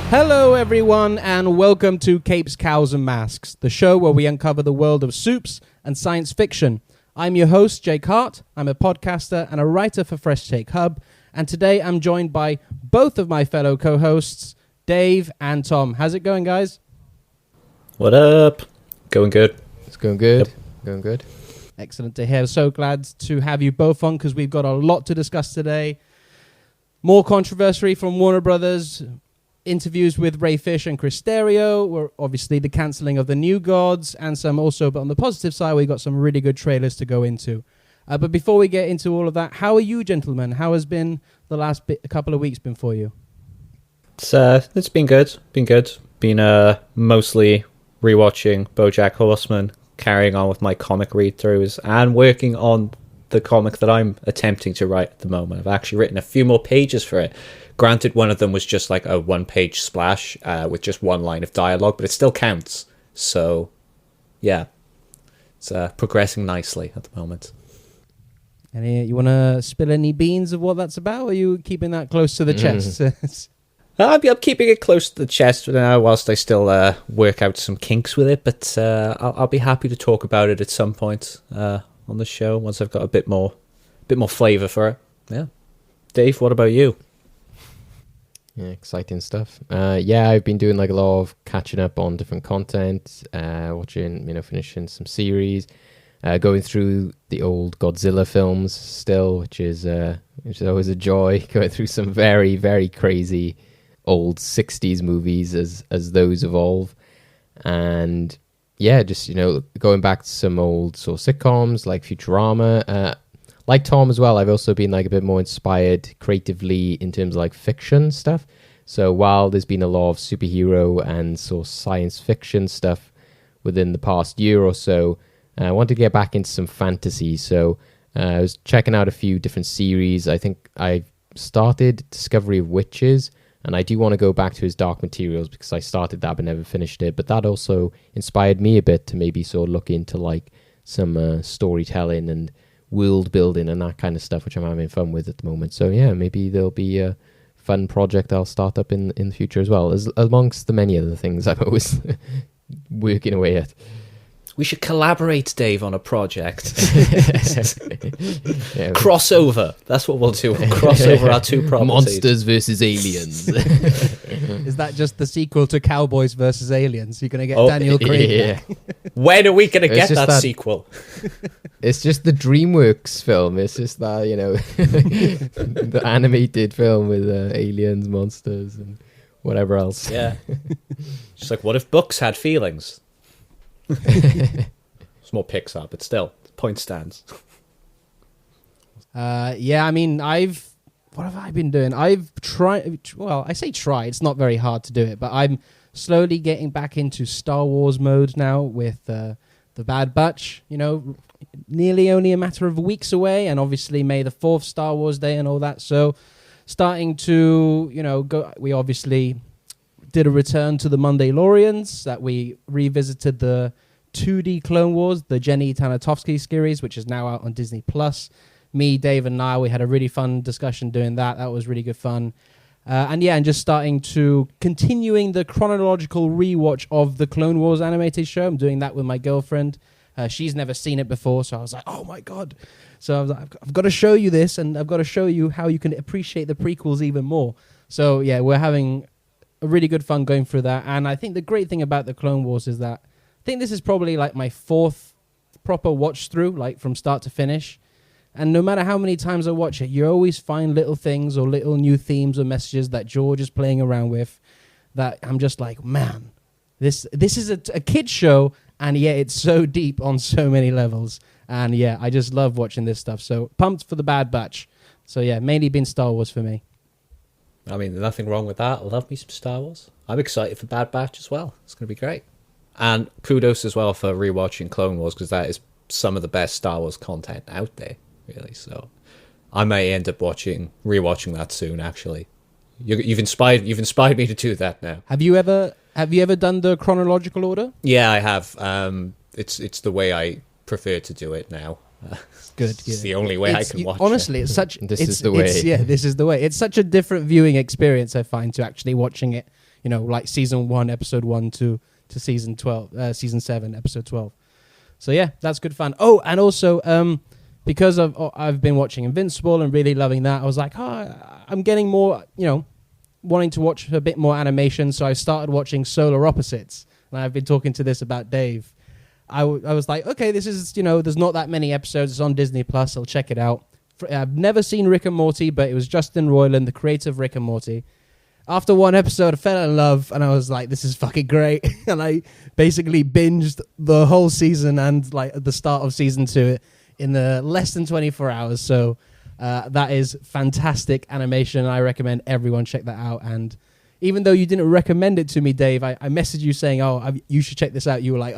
Hello everyone and welcome to Capes, Cows and Masks, the show where we uncover the world of soups and science fiction. I'm your host, Jake Hart. I'm a podcaster and a writer for Fresh Take Hub, and today I'm joined by both of my fellow co-hosts, Dave and Tom. How's it going, guys? What up? Going good. It's going good. Yep. Going good. Excellent to hear. So glad to have you both on because we've got a lot to discuss today. More controversy from Warner Brothers, interviews with Ray Fish and Chris Terrio, or obviously the cancelling of the New Gods, and some also, but on the positive side, we got some really good trailers to go into. But before we get into all of that, how are you, gentlemen? How has been the last couple of weeks been for you? It's been good. Been mostly rewatching BoJack Horseman, carrying on with my comic read-throughs, and working on the comic that I'm attempting to write at the moment. I've actually written a few more pages for it. Granted, one of them was just like a one-page splash with just one line of dialogue, but it still counts. So, yeah, it's progressing nicely at the moment. You want to spill any beans of what that's about, or are you keeping that close to the chest? I'm keeping it close to the chest for now, whilst I still work out some kinks with it. But I'll be happy to talk about it at some point on the show once I've got a bit more flavour for it. Yeah, Dave, what about you? Yeah, exciting stuff. I've been doing like a lot of catching up on different content, watching, finishing some series, going through the old Godzilla films still, which is always a joy. Going through some very, very crazy old 60s movies as those evolve, and just going back to some old sort of sitcoms like Futurama. Like Tom as well, I've also been like a bit more inspired creatively in terms of like fiction stuff. So while there's been a lot of superhero and sort of science fiction stuff within the past year or so, I want to get back into some fantasy. So I was checking out a few different series. I think I started Discovery of Witches, and I do want to go back to his Dark Materials because I started that but never finished it. But that also inspired me a bit to maybe sort of look into like some storytelling and world building and that kind of stuff, which I'm having fun with at the moment. So yeah, maybe there'll be a fun project I'll start up in the future as well, as amongst the many other things I'm always working away at. We should collaborate, Dave, on a project. Crossover. That's what we'll do. We'll cross over our two properties. Monsters versus aliens. Is that just the sequel to Cowboys versus Aliens? You're going to get Daniel Craig. Yeah. When are we going to get that sequel? It's just the DreamWorks film. It's just that, the animated film with aliens, monsters, and whatever else. Yeah. Just like, what if books had feelings? It's more Pixar, but still, the point stands. What have I been doing? I've tried, I say try, it's not very hard to do it, but I'm slowly getting back into Star Wars mode now with The Bad Batch, nearly only a matter of weeks away, and obviously May the 4th, Star Wars Day and all that, so starting to, go. We obviously did a return to the Mandalorians, that we revisited the 2D Clone Wars, the Jenny Tanatovsky series, which is now out on Disney+. Me, Dave, and Niall, we had a really fun discussion doing that. That was really good fun. And just starting to continuing the chronological rewatch of the Clone Wars animated show. I'm doing that with my girlfriend. She's never seen it before, so I was like, oh my God. So I was like, I've got to show you this, and I've got to show you how you can appreciate the prequels even more. So yeah, we're having a really good fun going through that. And I think the great thing about the Clone Wars is that I think this is probably like my 4th proper watch through, like from start to finish. And no matter how many times I watch it, you always find little things or little new themes or messages that George is playing around with that I'm just like, man, this is a kid's show, and yet it's so deep on so many levels. And yeah, I just love watching this stuff. So pumped for The Bad Batch. So yeah, mainly been Star Wars for me. I mean, nothing wrong with that. I love me some Star Wars. I'm excited for Bad Batch as well. It's going to be great. And kudos as well for rewatching Clone Wars, because that is some of the best Star Wars content out there, really. So I may end up rewatching that soon, actually. You've inspired me to do that now. Have you ever done the chronological order? Yeah, I have. It's the way I prefer to do it now. Good. It's the only way I can watch honestly, it. it's such. This is the way. This is the way. It's such a different viewing experience, I find, to actually watching it, like season 1, episode 1 to season 12, season 7, episode 12. So yeah, that's good fun. Oh, and also because I've been watching Invincible and really loving that, I was like, I'm getting more, wanting to watch a bit more animation. So I started watching Solar Opposites, and I've been talking to this about Dave. I was like, okay, this is, there's not that many episodes. It's on Disney Plus. I'll check it out. I've never seen Rick and Morty, but it was Justin Roiland, the creator of Rick and Morty. After one episode, I fell in love, and I was like, this is fucking great. And I basically binged the whole season and like at the start of season 2 in the less than 24 hours. So that is fantastic animation. I recommend everyone check that out. And even though you didn't recommend it to me, Dave, I messaged you saying, you should check this out. You were like,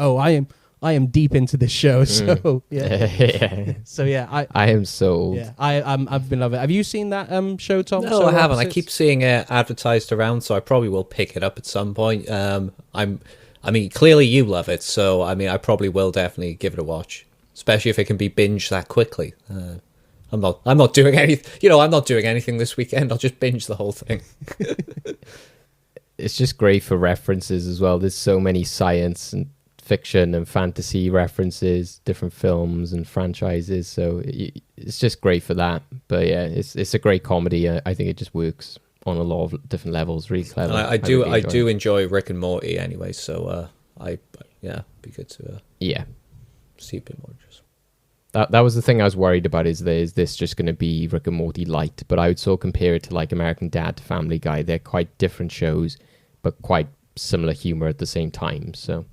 I am deep into this show. So yeah. So yeah, I am sold. Yeah, I've been loving it. Have you seen that show, Tom? No, I haven't. I keep seeing it advertised around, so I probably will pick it up at some point. Clearly you love it, so I probably will definitely give it a watch, especially if it can be binged that quickly. I'm not doing anything. I'm not doing anything this weekend. I'll just binge the whole thing. It's just great for references as well. There's so many science and fiction and fantasy references, different films and franchises, so it's just great for that. But yeah, it's a great comedy. I think it just works on a lot of different levels. Really clever. I do enjoy Rick and Morty anyway, so be good to see a bit more. That was the thing I was worried about. Is this just going to be Rick and Morty light? But I would sort of compare it to like American Dad, Family Guy. They're quite different shows, but quite similar humor at the same time. So.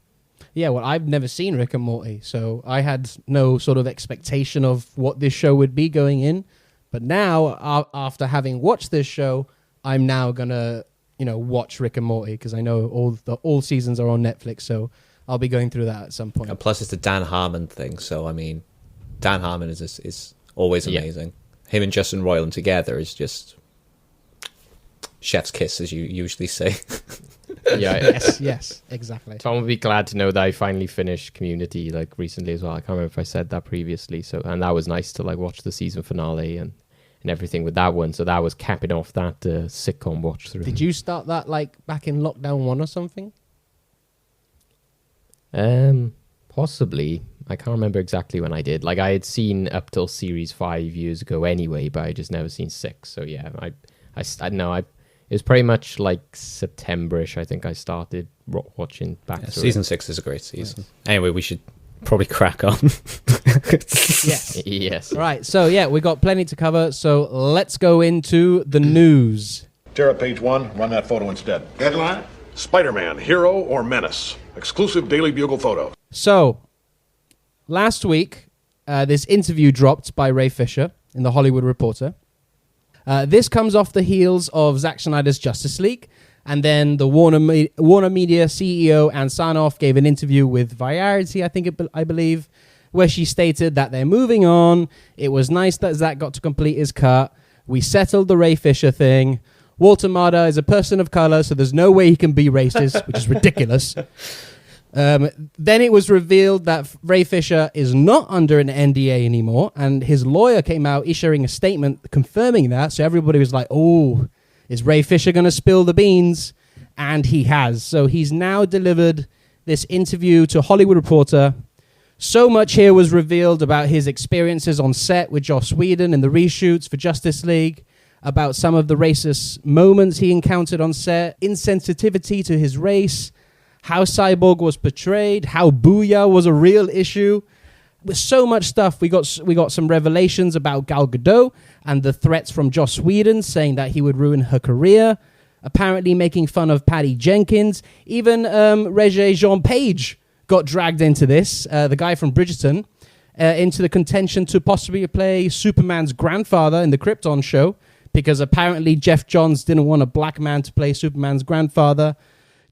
Yeah, well, I've never seen Rick and Morty, so I had no sort of expectation of what this show would be going in. But now, after having watched this show, I'm now gonna, watch Rick and Morty because I know all seasons are on Netflix, so I'll be going through that at some point. And plus, it's the Dan Harmon thing, so Dan Harmon is always amazing. Yeah. Him and Justin Roiland together is just chef's kiss, as you usually say. Yeah. yes, exactly. Tom would be glad to know that I finally finished Community like recently as well. I can't remember if I said that previously. So, and that was nice to like watch the season finale and everything with that one. So that was capping off that sitcom watch through. Did you start that like back in lockdown 1 or something? Possibly. I can't remember exactly when I did. Like I had seen up till series 5 years ago anyway, but I just never seen 6. So yeah, I know it was pretty much like September-ish, I think I started watching back to season 6 is a great season. Nice. Anyway, we should probably crack on. Yes. Right, so yeah, we got plenty to cover, so let's go into the news. Tear up page 1, run that photo instead. Headline, Spider-Man, Hero or Menace? Exclusive Daily Bugle photo. So, last week, this interview dropped by Ray Fisher in The Hollywood Reporter. This comes off the heels of Zack Snyder's Justice League, and then the Warner Media CEO Ann Sarnoff gave an interview with Variety, I believe, where she stated that they're moving on. It was nice that Zack got to complete his cut. We settled the Ray Fisher thing. Walter Mada is a person of color, so there's no way he can be racist, which is ridiculous. Then it was revealed that Ray Fisher is not under an NDA anymore, and his lawyer came out issuing a statement confirming that. So everybody was like, oh, is Ray Fisher going to spill the beans? And he has. So he's now delivered this interview to Hollywood Reporter. So much here was revealed about his experiences on set with Joss Whedon in the reshoots for Justice League, about some of the racist moments he encountered on set, insensitivity to his race, how Cyborg was portrayed, how Booyah was a real issue. With so much stuff, we got some revelations about Gal Gadot and the threats from Joss Whedon saying that he would ruin her career, apparently making fun of Patty Jenkins. Even Regé-Jean Page got dragged into this, the guy from Bridgerton, into the contention to possibly play Superman's grandfather in the Krypton show, because apparently Jeff Johns didn't want a black man to play Superman's grandfather.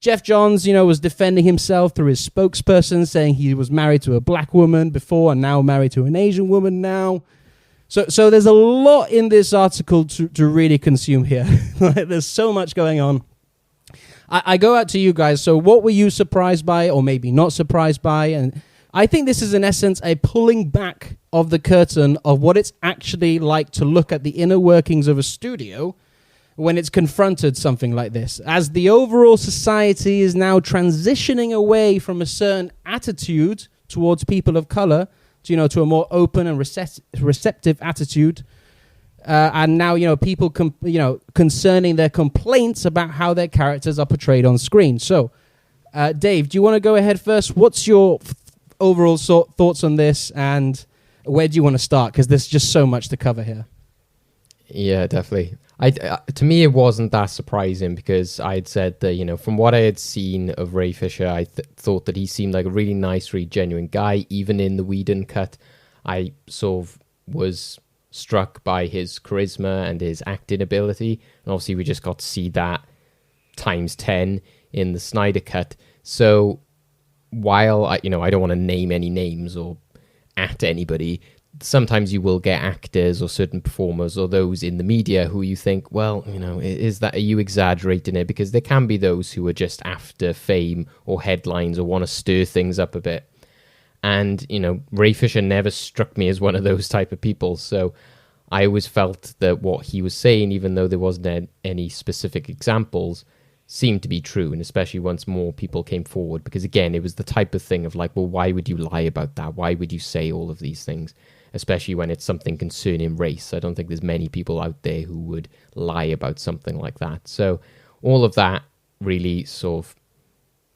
Jeff Johns, was defending himself through his spokesperson, saying he was married to a black woman before and now married to an Asian woman now. So there's a lot in this article to really consume here. There's so much going on. I go out to you guys. So what were you surprised by or maybe not surprised by? And I think this is in essence a pulling back of the curtain of what it's actually like to look at the inner workings of a studio. when it's confronted something like this, as the overall society is now transitioning away from a certain attitude towards people of color to a more open and receptive attitude, and now people concerning their complaints about how their characters are portrayed on screen. So Dave, do you want to go ahead first? What's your overall thoughts on this, and where do you want to start, because there's just so much to cover here? Yeah, definitely. To me, it wasn't that surprising, because I had said that, from what I had seen of Ray Fisher, I thought that he seemed like a really nice, really genuine guy. Even in the Whedon cut, I sort of was struck by his charisma and his acting ability. And obviously, we just got to see that times 10 in the Snyder cut. So while I don't want to name any names or at anybody, sometimes you will get actors or certain performers or those in the media who you think, well, are you exaggerating it? Because there can be those who are just after fame or headlines or want to stir things up a bit. And, Ray Fisher never struck me as one of those type of people. So I always felt that what he was saying, even though there wasn't any specific examples, seemed to be true, and especially once more people came forward, because again, it was the type of thing of like, well, why would you lie about that? Why would you say all of these things? Especially when it's something concerning race. I don't think there's many people out there who would lie about something like that. So all of that really sort of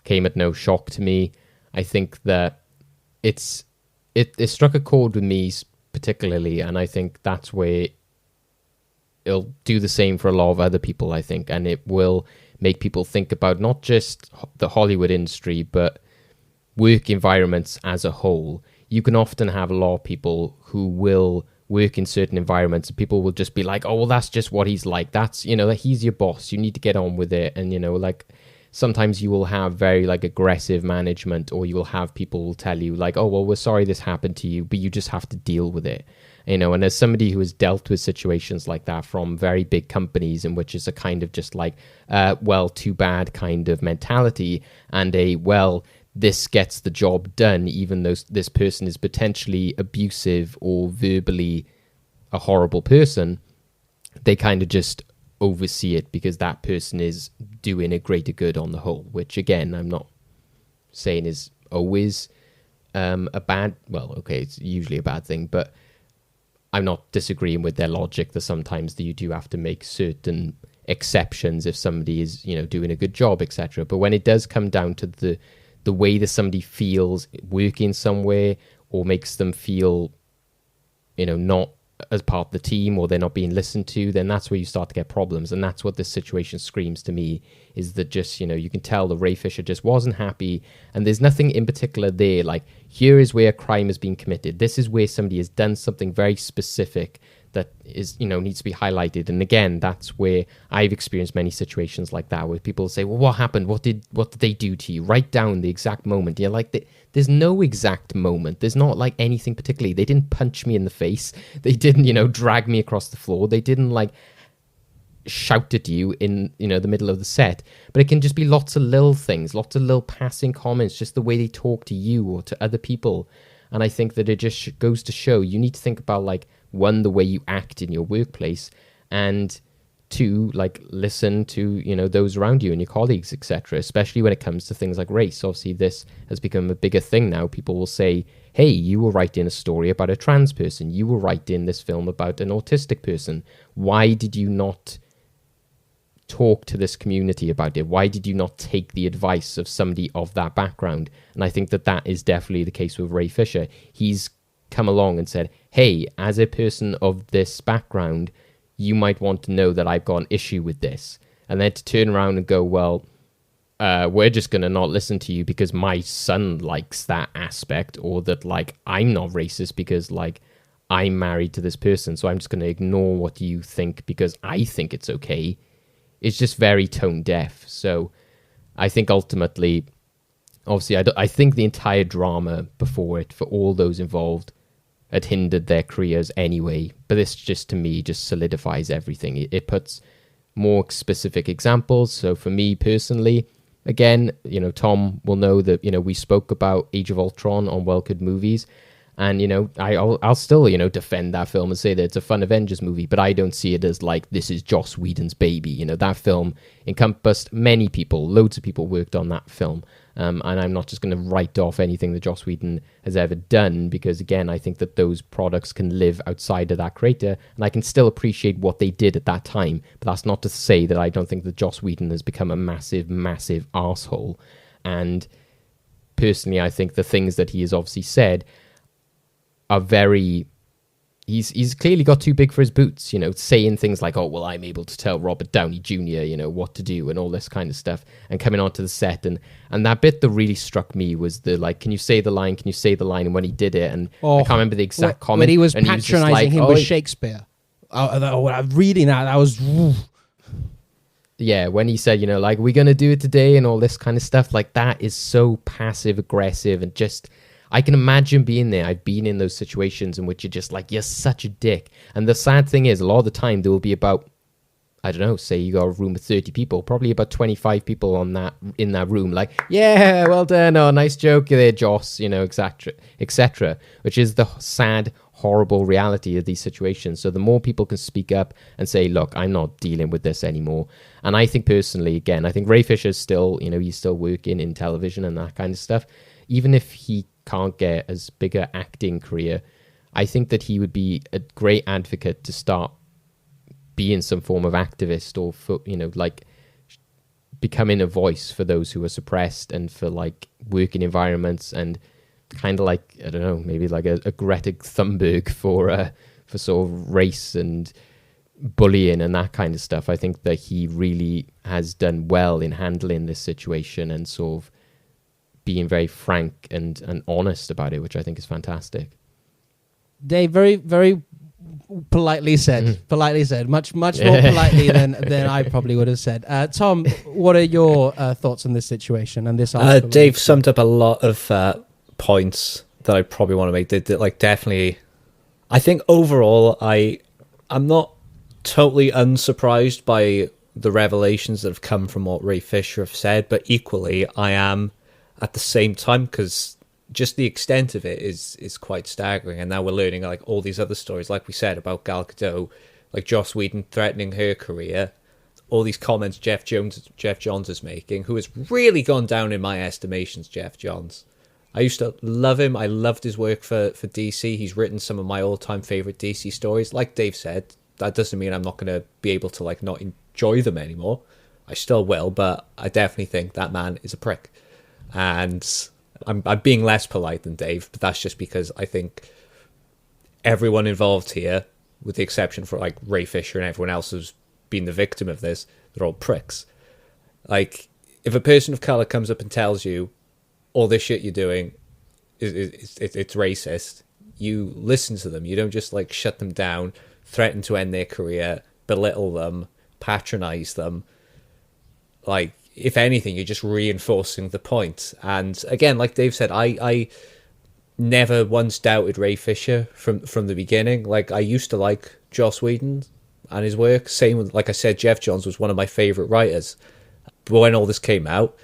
came at no shock to me. I think that it struck a chord with me particularly, and I think that's where it'll do the same for a lot of other people, I think, and it will make people think about not just the Hollywood industry, but work environments as a whole. You can often have a lot of people who will work in certain environments, and people will just be like, oh, well, that's just what he's like. That's, he's your boss. You need to get on with it. And, sometimes you will have very, aggressive management, or you will have people will tell you, oh, well, we're sorry this happened to you, but you just have to deal with it. And as somebody who has dealt with situations like that from very big companies, in which is a kind of just well, too bad kind of mentality, and this gets the job done, even though this person is potentially abusive or verbally a horrible person, they kind of just oversee it because that person is doing a greater good on the whole, which again, I'm not saying is always it's usually a bad thing, but I'm not disagreeing with their logic that sometimes you do have to make certain exceptions if somebody is, doing a good job, etc. But when it does come down to the way that somebody feels working somewhere, or makes them feel, not as part of the team, or they're not being listened to, then that's where you start to get problems. And that's what this situation screams to me, is that just, you can tell that Ray Fisher just wasn't happy, and there's nothing in particular there. Here is where a crime has been committed. This is where somebody has done something very specific that is, needs to be highlighted. And again, that's where I've experienced many situations like that, where people say, well, what happened? What did they do to you? Write down the exact moment. You're like, there's no exact moment. There's not anything particularly. They didn't punch me in the face. They didn't, drag me across the floor. They didn't shout at you in, the middle of the set. But it can just be lots of little things, lots of little passing comments, just the way they talk to you or to other people. And I think that it just goes to show you need to think about, one, the way you act in your workplace, and two, listen to, those around you and your colleagues, etc., especially when it comes to things like race. Obviously, this has become a bigger thing now. People will say, hey, you were writing a story about a trans person. You were writing this film about an autistic person. Why did you not talk to this community about it? Why did you not take the advice of somebody of that background? And I think that is definitely the case with Ray Fisher. He's come along and said, hey, as a person of this background, you might want to know that I've got an issue with this. And then to turn around and go, well, we're just going to not listen to you because my son likes that aspect, or that I'm not racist because I'm married to this person, so I'm just going to ignore what you think because I think it's okay. It's just very tone deaf. So I think ultimately, obviously, I think the entire drama before it, for all those involved, had hindered their careers anyway. But this just, to me, just solidifies everything. It puts more specific examples. So for me personally, again, Tom will know that, we spoke about Age of Ultron on Well Good Movies. And, I'll still, defend that film and say that it's a fun Avengers movie, but I don't see it as like, this is Joss Whedon's baby. That film encompassed many people, loads of people worked on that film. And I'm not just going to write off anything that Joss Whedon has ever done, because, again, I think that those products can live outside of that creator, and I can still appreciate what they did at that time. But that's not to say that I don't think that Joss Whedon has become a massive, massive arsehole. And personally, I think the things that he has obviously said are very... He's clearly got too big for his boots, saying things like, oh, well, I'm able to tell Robert Downey Jr., what to do and all this kind of stuff, and coming onto the set. And that bit that really struck me was the, like, can you say the line? Can you say the line? And when he did it, and I can't remember the exact comment. When he was and patronizing him with Shakespeare. Reading that was... Yeah, when he said, like, we're going to do it today and all this kind of stuff, like, that is so passive aggressive and just... I can imagine being there. I've been in those situations in which you're just like, you're such a dick. And the sad thing is, a lot of the time, there will be about, I don't know, say you got a room of 30 people, probably about 25 people in that room, like, yeah, well done, oh, nice joke there, Joss, etc., etc., which is the sad, horrible reality of these situations. So the more people can speak up and say, look, I'm not dealing with this anymore. And I think personally, again, I think Ray Fisher's still, he's still working in television and that kind of stuff. Even if he can't get as big an acting career, I think that he would be a great advocate to start being some form of activist, or for, like becoming a voice for those who are suppressed, and for like working environments, and kind of like, I don't know, maybe like a Greta Thunberg for sort of race and bullying and that kind of stuff. I think that he really has done well in handling this situation and sort of being very frank and honest about it, which I think is fantastic. Dave, very, very politely said. Politely said. Much more politely than I probably would have said. Tom, what are your thoughts on this situation and this article? Dave summed up a lot of points that I probably want to make. Like, definitely, I think overall, I'm not totally unsurprised by the revelations that have come from what Ray Fisher have said, but equally, I am at the same time, because just the extent of it is quite staggering. And now we're learning like all these other stories, like we said, about Gal Gadot, like Joss Whedon threatening her career, all these comments Jeff Johns is making, who has really gone down in my estimations. Jeff Johns, I used to love him. I loved his work for DC. He's written some of my all-time favorite DC stories. Like Dave said, that doesn't mean I'm not going to be able to like not enjoy them anymore. I still will, but I definitely think that man is a prick. And I'm being less polite than Dave, but that's just because I think everyone involved here, with the exception for like Ray Fisher and everyone else who's been the victim of this, they're all pricks. Like, if a person of color comes up and tells you all this shit you're doing it's racist, you listen to them. You don't just like shut them down, threaten to end their career, belittle them, patronize them. Like, if anything, you're just reinforcing the point. And again, like Dave said, I never once doubted Ray Fisher from the beginning. Like, I used to like Joss Whedon and his work. Same with, like I said, Jeff Johns was one of my favorite writers. But when all this came out,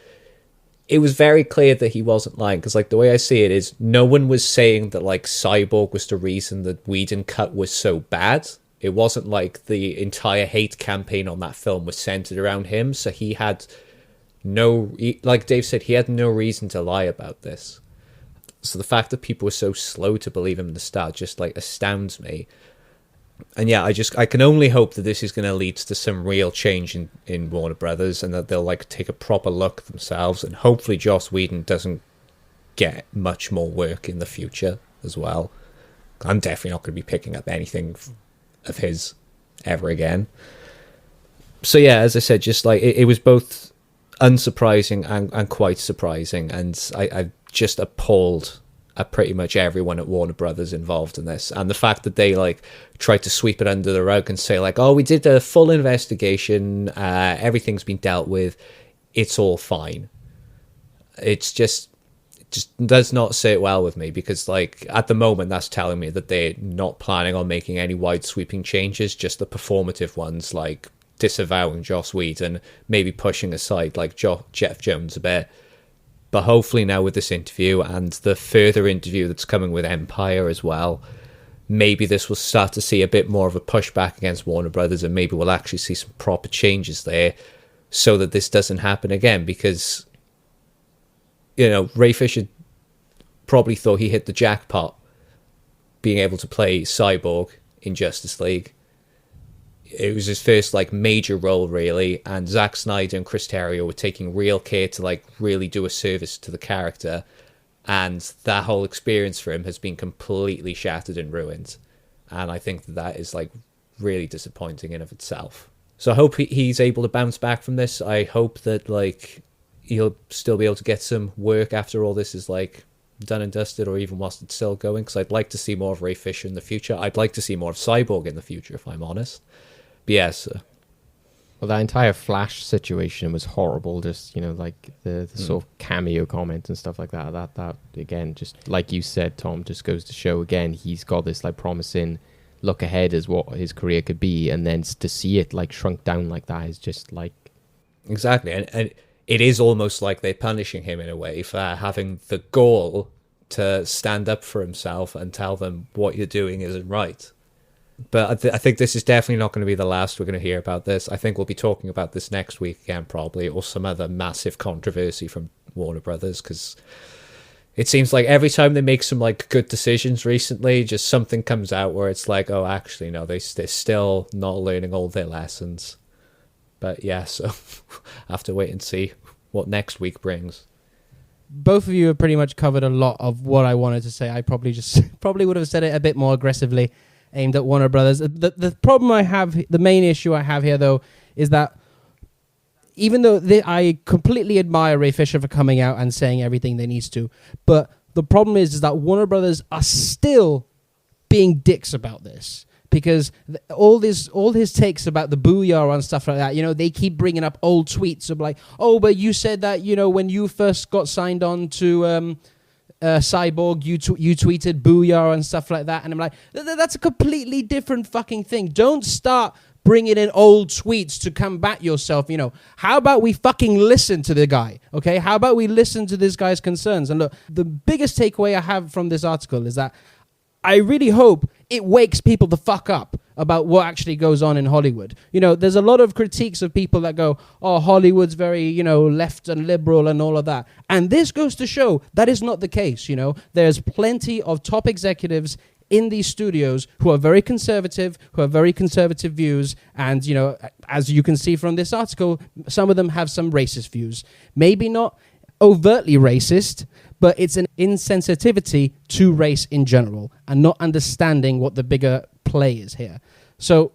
it was very clear that he wasn't lying. Because like the way I see it is, no one was saying that like Cyborg was the reason that Whedon cut was so bad. It wasn't like the entire hate campaign on that film was centered around him. So he had like Dave said, he had no reason to lie about this. So the fact that people were so slow to believe him in the start just like astounds me. And yeah, I can only hope that this is going to lead to some real change in Warner Brothers, and that they'll like take a proper look at themselves, and hopefully Joss Whedon doesn't get much more work in the future as well. I'm definitely not going to be picking up anything of his ever again. So yeah, as I said, just like it was both unsurprising and quite surprising, and I just appalled at pretty much everyone at Warner Brothers involved in this. And the fact that they like tried to sweep it under the rug and say like, oh, we did a full investigation, everything's been dealt with, it's all fine. It just does not sit well with me, because like at the moment that's telling me that they're not planning on making any wide sweeping changes, just the performative ones, like disavowing Joss Whedon, maybe pushing aside like Jeff Johns a bit. But hopefully now with this interview and the further interview that's coming with Empire as well, maybe this will start to see a bit more of a pushback against Warner Brothers, and maybe we'll actually see some proper changes there so that this doesn't happen again. Because, you know, Ray Fisher probably thought he hit the jackpot being able to play Cyborg in Justice League. It was his first like major role, really, and Zack Snyder and Chris Terrio were taking real care to like really do a service to the character, and that whole experience for him has been completely shattered and ruined. And I think that is like really disappointing in of itself. So I hope he's able to bounce back from this. I hope that like he'll still be able to get some work after all this is like done and dusted, or even whilst it's still going, because I'd like to see more of Ray Fisher in the future. I'd like to see more of Cyborg in the future, if I'm honest. But yes. Well, that entire Flash situation was horrible. Just, you know, like the sort of cameo comment and stuff like that. That again, just like you said, Tom, just goes to show again he's got this like promising look ahead as what his career could be, and then to see it like shrunk down like that is just like exactly. And it is almost like they're punishing him in a way for having the gall to stand up for himself and tell them what you're doing isn't right. But I think this is definitely not going to be the last we're going to hear about this. I think we'll be talking about this next week again, probably, or some other massive controversy from Warner Brothers, because it seems like every time they make some like good decisions recently, just something comes out where it's like, oh, actually, no, they're still not learning all their lessons. But yeah, so I have to wait and see what next week brings. Both of you have pretty much covered a lot of what I wanted to say. I probably would have said it a bit more aggressively, aimed at Warner Brothers. The problem I have, the main issue I have here, though, is that even though I completely admire Ray Fisher for coming out and saying everything they need to, but the problem is that Warner Brothers are still being dicks about this, because all his takes about the booyah and stuff like that, you know, they keep bringing up old tweets of like, oh, but you said that, you know, when you first got signed on to Cyborg, you tweeted booyah and stuff like that, and I'm like, that's a completely different fucking thing. Don't start bringing in old tweets to combat yourself. You know, how about we fucking listen to the guy, okay? How about we listen to this guy's concerns? And look, the biggest takeaway I have from this article is that I really hope it wakes people the fuck up about what actually goes on in Hollywood. You know, there's a lot of critiques of people that go, oh, Hollywood's very, you know, left and liberal and all of that. And this goes to show that is not the case, you know. There's plenty of top executives in these studios who are very conservative, who have very conservative views. And, you know, as you can see from this article, some of them have some racist views. Maybe not overtly racist, but it's an insensitivity to race in general and not understanding what the bigger play is here. So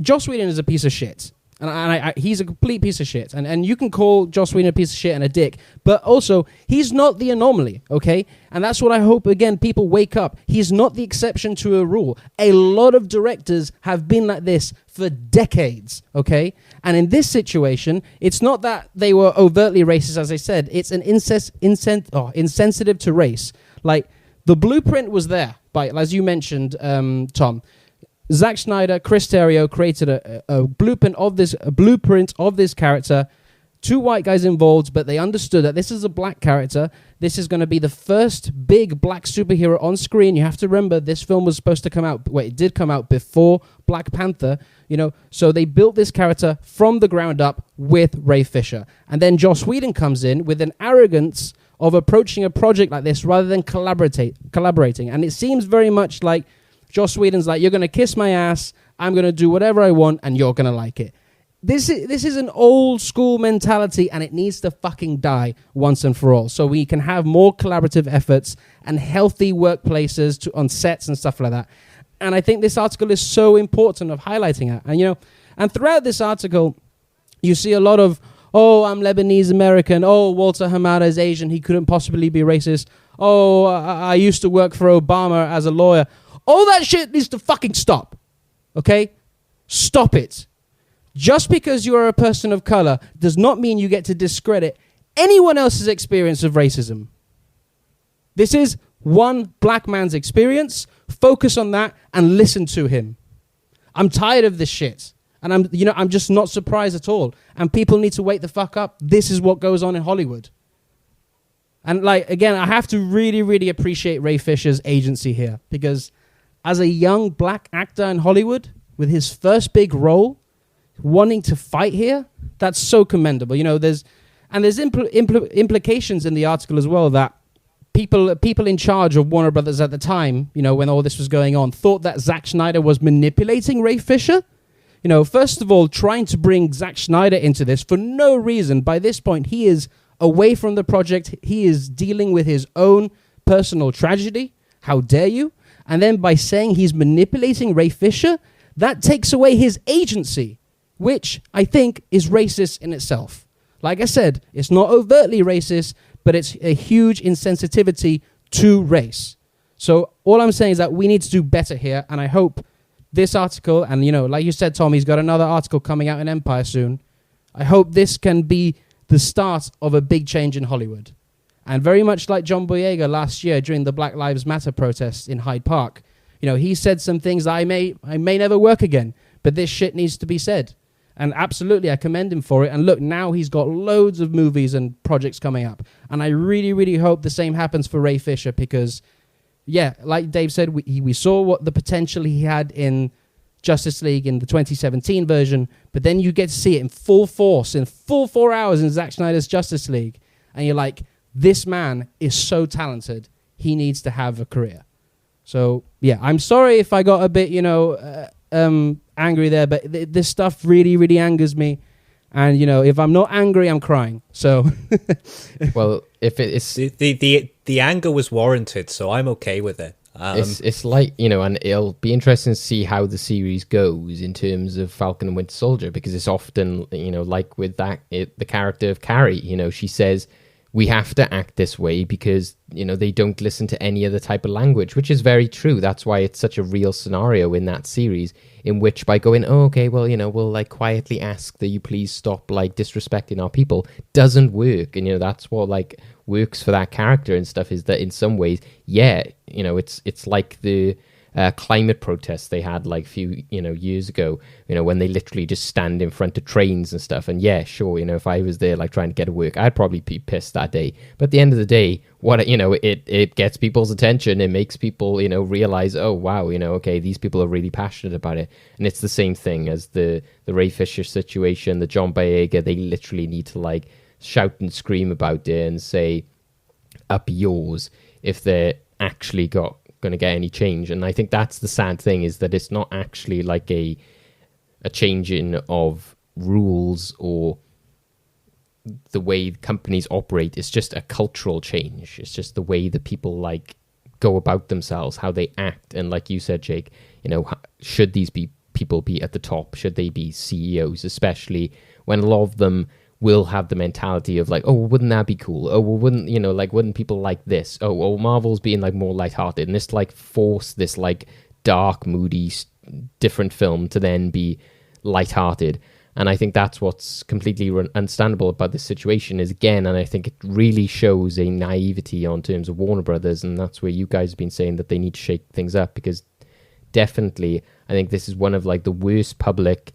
Joss Whedon is a piece of shit. And he's a complete piece of shit. And you can call Joss Whedon a piece of shit and a dick, but also he's not the anomaly, okay? And that's what I hope, again, people wake up. He's not the exception to a rule. A lot of directors have been like this for decades, okay? And in this situation, it's not that they were overtly racist, as I said. It's an insensitive to race. Like, the blueprint was there, as you mentioned, Tom. Zack Snyder, Chris Terrio created a blueprint of this character. Two white guys involved, but they understood that this is a black character. This is going to be the first big black superhero on screen. You have to remember, this film was supposed to come out. Well, it did come out before Black Panther, you know. So they built this character from the ground up with Ray Fisher, and then Joss Whedon comes in with an arrogance of approaching a project like this rather than collaborating. And it seems very much like Joss Whedon's like, you're going to kiss my ass, I'm going to do whatever I want, and you're going to like it. This is an old school mentality, and it needs to fucking die once and for all, so we can have more collaborative efforts and healthy workplaces on sets and stuff like that. And I think this article is so important of highlighting it. And, you know, and throughout this article, you see a lot of, oh, I'm Lebanese American, oh, Walter Hamada is Asian, he couldn't possibly be racist, oh, I used to work for Obama as a lawyer. All that shit needs to fucking stop, okay? Stop it. Just because you are a person of color does not mean you get to discredit anyone else's experience of racism. This is one black man's experience. Focus on that and listen to him. I'm tired of this shit. And I'm just not surprised at all. And people need to wake the fuck up. This is what goes on in Hollywood. And like, again, I have to really, really appreciate Ray Fisher's agency here, because as a young black actor in Hollywood with his first big role, wanting to fight here, that's so commendable. You know, there's implications in the article as well that people in charge of Warner Brothers at the time, you know, when all this was going on, thought that Zack Snyder was manipulating Ray Fisher. You know, first of all, trying to bring Zack Snyder into this for no reason. By this point, he is away from the project. He is dealing with his own personal tragedy. How dare you? And then by saying he's manipulating Ray Fisher, that takes away his agency, which I think is racist in itself. Like I said, it's not overtly racist, but it's a huge insensitivity to race. So all I'm saying is that we need to do better here, and I hope this article, and, you know, like you said, Tom, he's got another article coming out in Empire soon. I hope this can be the start of a big change in Hollywood. And very much like John Boyega last year during the Black Lives Matter protests in Hyde Park, you know, he said some things that I may never work again, but this shit needs to be said. And absolutely, I commend him for it. And look, now he's got loads of movies and projects coming up. And I really, really hope the same happens for Ray Fisher, because, yeah, like Dave said, we saw what the potential he had in Justice League in the 2017 version, but then you get to see it in full force, in full 4 hours in Zack Snyder's Justice League. And you're like, this man is so talented. He needs to have a career. So, yeah, I'm sorry if I got a bit, you know, angry there, but this stuff really, really angers me. And, you know, if I'm not angry, I'm crying. So, well, if it's the anger was warranted, so I'm okay with it. It's like, you know, and it'll be interesting to see how the series goes in terms of Falcon and Winter Soldier, because it's often, you know, like with that, the character of Carrie, you know, she says, we have to act this way because, you know, they don't listen to any other type of language, which is very true. That's why it's such a real scenario in that series, in which by going, oh, okay, well, you know, we'll like quietly ask that you please stop like disrespecting our people, doesn't work. And, you know, that's what like works for that character and stuff, is that in some ways, yeah, you know, it's like the climate protests they had like a few, you know, years ago, you know, when they literally just stand in front of trains and stuff. And yeah, sure, you know, if I was there like trying to get to work, I'd probably be pissed that day. But at the end of the day, what, you know, it gets people's attention. It makes people, you know, realize, oh wow, you know, okay, these people are really passionate about it. And it's the same thing as the Ray Fisher situation, the John Boyega. They literally need to like shout and scream about it and say, up yours, if they're actually going to get any change. And I think that's the sad thing, is that it's not actually like a change in of rules or the way companies operate. It's just a cultural change. It's just the way that people like go about themselves, how they act. And like you said, Jake, you know, should these people be at the top? Should they be CEOs, especially when a lot of them will have the mentality of like, oh, wouldn't that be cool? Oh, well, wouldn't, you know, like, wouldn't people like this? Oh, well, Marvel's being like more lighthearted, and this like force this like dark, moody, different film to then be lighthearted. And I think that's what's completely understandable about this situation is, again, and I think it really shows a naivety on terms of Warner Brothers, and that's where you guys have been saying that they need to shake things up, because definitely I think this is one of like the worst public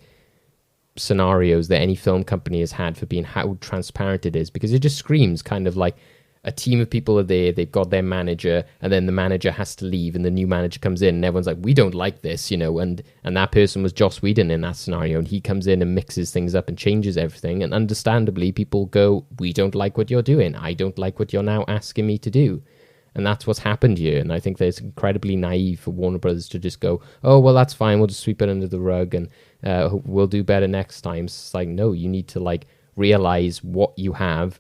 scenarios that any film company has had for being how transparent it is, because it just screams kind of like a team of people are there, they've got their manager, and then the manager has to leave and the new manager comes in and everyone's like, we don't like this, you know, and that person was Joss Whedon in that scenario, and he comes in and mixes things up and changes everything, and understandably people go, we don't like what you're doing, I don't like what you're now asking me to do. And that's what's happened here. And I think that it's incredibly naive for Warner Brothers to just go, oh, well, that's fine, we'll just sweep it under the rug and we'll do better next time. It's like, no, you need to like realize what you have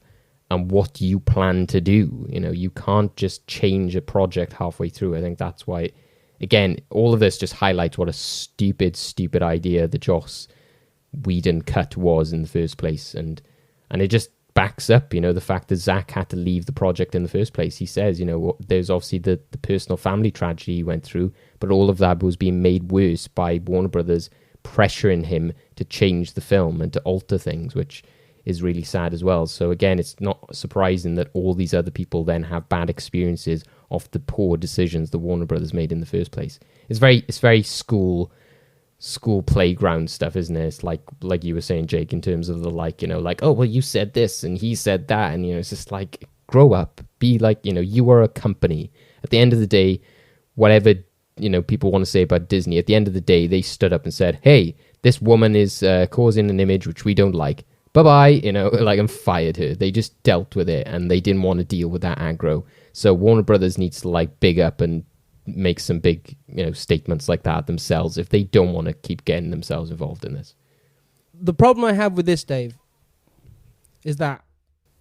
and what you plan to do. You know, you can't just change a project halfway through. I think that's why, again, all of this just highlights what a stupid idea the Joss Whedon cut was in the first place. And it just backs up, you know, the fact that Zack had to leave the project in the first place. He says, you know, there's obviously the personal family tragedy he went through, but all of that was being made worse by Warner Brothers pressuring him to change the film and to alter things, which is really sad as well. So again, it's not surprising that all these other people then have bad experiences of the poor decisions the Warner Brothers made in the first place. It's very school playground stuff, isn't it? It's like you were saying, Jake, in terms of the like, you know, like, oh, well, you said this and he said that, and you know, it's just like, grow up, be like, you are a company. At the end of the day, whatever, people want to say about Disney, at the end of the day, they stood up and said, hey, this woman is causing an image which we don't like. Bye-bye, and fired her. They just dealt with it, and they didn't want to deal with that aggro. So Warner Brothers needs to big up and make some big, statements like that themselves if they don't want to keep getting themselves involved in this. The problem I have with this, Dave, is that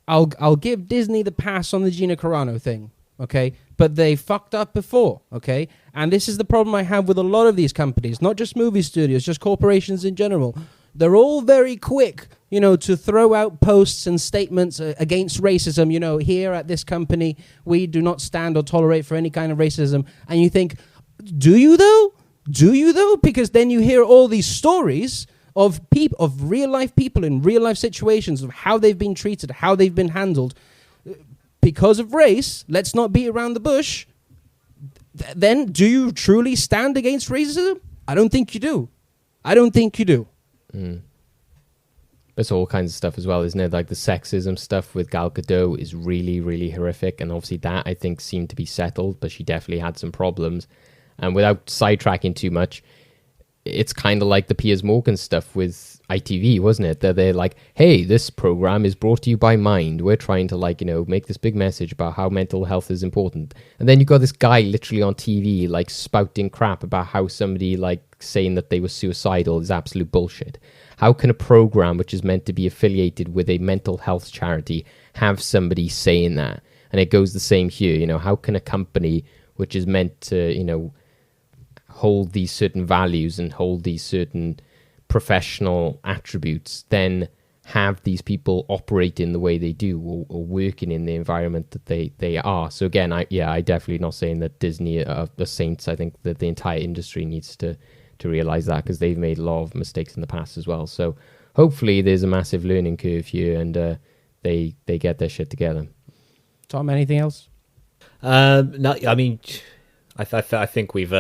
I'll give Disney the pass on the Gina Carano thing, okay? But they fucked up before, okay? And this is the problem I have with a lot of these companies, not just movie studios, just corporations in general. They're all very quick, to throw out posts and statements against racism. Here at this company, we do not stand or tolerate for any kind of racism. And you think, do you though? Do you though? Because then you hear all these stories of real life people in real life situations, of how they've been treated, how they've been handled because of race. Let's not beat around the bush. Then do you truly stand against racism? I don't think you do. There's all kinds of stuff as well, isn't it? Like the sexism stuff with Gal Gadot is really, really horrific. And obviously that, I think, seemed to be settled, but she definitely had some problems. And without sidetracking too much, it's kind of like the Piers Morgan stuff with ITV, wasn't it? They're like, hey, this program is brought to you by Mind. We're trying to make this big message about how mental health is important. And then you got this guy literally on TV, spouting crap about how somebody, saying that they were suicidal is absolute bullshit. How can a program which is meant to be affiliated with a mental health charity have somebody saying that? And it goes the same here. How can a company which is meant to, hold these certain values and hold these certain professional attributes then have these people operating the way they do or working in the environment that they are? So again, I definitely not saying that Disney are the saints. I think that the entire industry needs to realize that, because they've made a lot of mistakes in the past as well. So hopefully there's a massive learning curve here, and they get their shit together. Tom, anything else? No, I mean, I think we've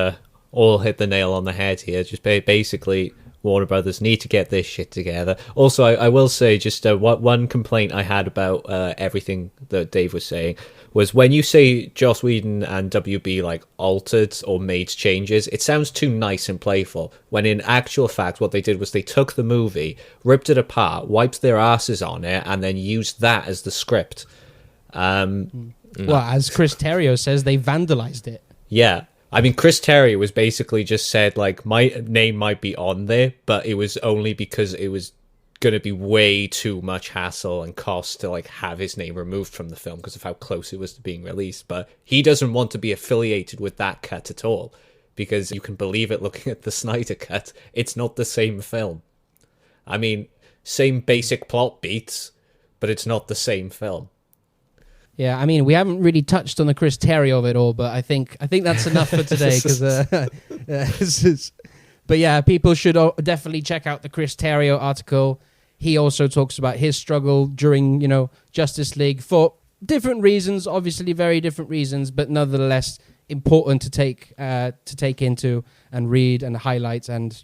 all hit the nail on the head here. Just basically, Warner Brothers need to get this shit together. Also, I will say just one complaint I had about everything that Dave was saying was when you say Joss Whedon and WB altered or made changes, it sounds too nice and playful, when in actual fact what they did was they took the movie, ripped it apart, wiped their asses on it, and then used that as the script. Well, as Chris Terrio says, they vandalized it. Yeah. I mean, Chris Terrio was basically just said, my name might be on there, but it was only because it was going to be way too much hassle and cost to, have his name removed from the film because of how close it was to being released. But he doesn't want to be affiliated with that cut at all, because you can believe it looking at the Snyder cut. It's not the same film. I mean, same basic plot beats, but it's not the same film. Yeah, I mean, we haven't really touched on the Chris Terrio of it all, but I think that's enough for today. But yeah, people should definitely check out the Chris Terrio article. He also talks about his struggle during, Justice League for different reasons, obviously very different reasons, but nonetheless important to take into and read and highlight. And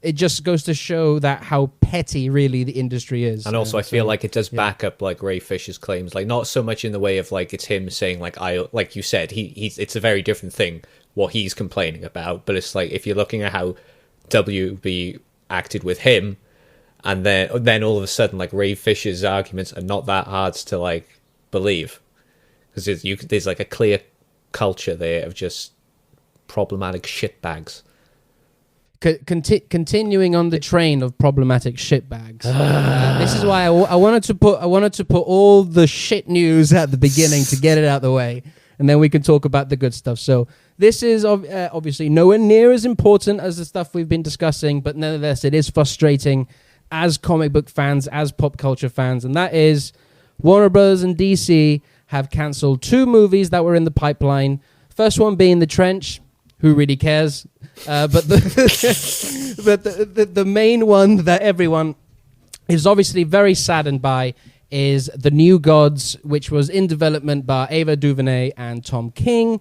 it just goes to show that how petty really the industry is. And also I feel like it does back up Ray Fisher's claims, not so much in the way of it's him saying like you said, he's it's a very different thing what he's complaining about, but it's if you're looking at how WB acted with him, and then all of a sudden Ray Fisher's arguments are not that hard to believe, because there's a clear culture there of just problematic shitbags. Continuing on the train of problematic shitbags, this is why I wanted to put all the shit news at the beginning to get it out of the way, and then we can talk about the good stuff. So this is obviously nowhere near as important as the stuff we've been discussing, but nonetheless it is frustrating as comic book fans, as pop culture fans, and that is Warner Bros. And DC have cancelled 2 movies that were in the pipeline. First one being The Trench. Who really cares? But the main one that everyone is obviously very saddened by is The New Gods, which was in development by Ava DuVernay and Tom King.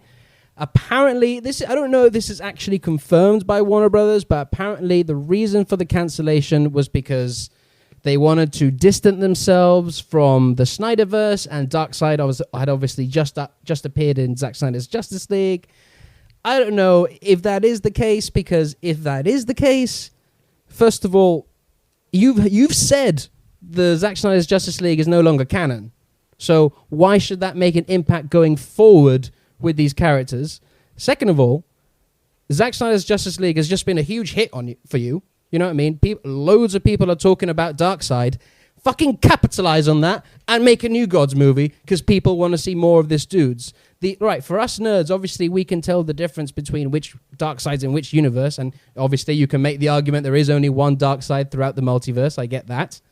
Apparently, I don't know if this is actually confirmed by Warner Brothers, but apparently the reason for the cancellation was because They wanted to distance themselves from the Snyderverse, and Darkseid had obviously just appeared in Zack Snyder's Justice League. I don't know if that is the case, because if that is the case, first of all, you've said the Zack Snyder's Justice League is no longer canon. So why should that make an impact going forward with these characters? Second of all, Zack Snyder's Justice League has just been a huge hit for you. You know what I mean? Loads of people are talking about Darkseid. Fucking capitalize on that and make a New Gods movie, because people want to see more of this dudes. Right, for us nerds, obviously we can tell the difference between which Darkseid's in which universe, and obviously you can make the argument there is only one Darkseid throughout the multiverse. I get that.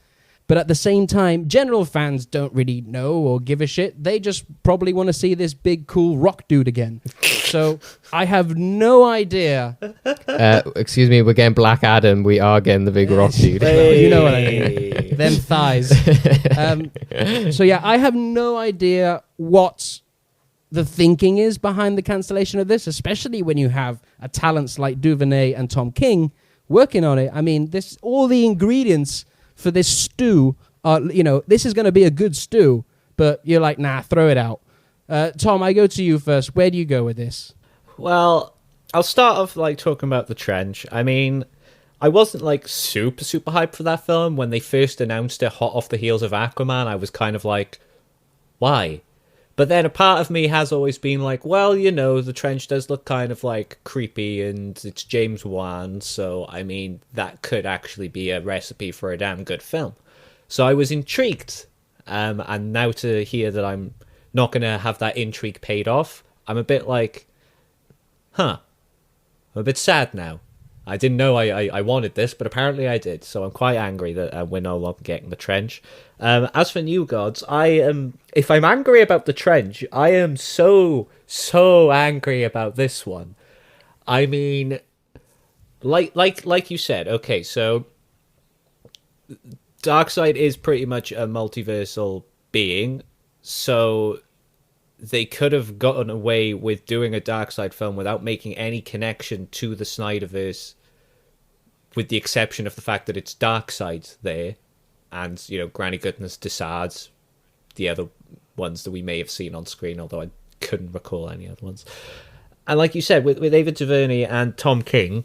But at the same time, general fans don't really know or give a shit. They just probably want to see this big, cool rock dude again. So I have no idea. Excuse me, we're getting Black Adam. We are getting the big rock dude. Hey. You know what I mean. Them thighs. So yeah, I have no idea what the thinking is behind the cancellation of this, especially when you have talents like Duvernay and Tom King working on it. I mean, all the ingredients for this stew are, this is going to be a good stew, but you're like, nah, throw it out. Tom, I go to you first. Where do you go with this? Well, I'll start off talking about The Trench. I mean, I wasn't super hyped for that film. When they first announced it hot off the heels of Aquaman, I was kind of like, why? But then a part of me has always been like, well, The Trench does look kind of creepy, and it's James Wan, so I mean, that could actually be a recipe for a damn good film. So I was intrigued, and now to hear that I'm not going to have that intrigue paid off, I'm a bit like, I'm a bit sad now. I didn't know I wanted this, but apparently I did, so I'm quite angry that we're no longer getting The Trench. As for New Gods, if I'm angry about The Trench, I am so angry about this one. I mean, like you said, okay, so Darkseid is pretty much a multiversal being, so they could have gotten away with doing a Darkseid film without making any connection to the Snyderverse, with the exception of the fact that it's Darkseid there, and, Granny Goodness decides the other ones that we may have seen on screen, although I couldn't recall any other ones. And like you said, with Ava DuVernay and Tom King,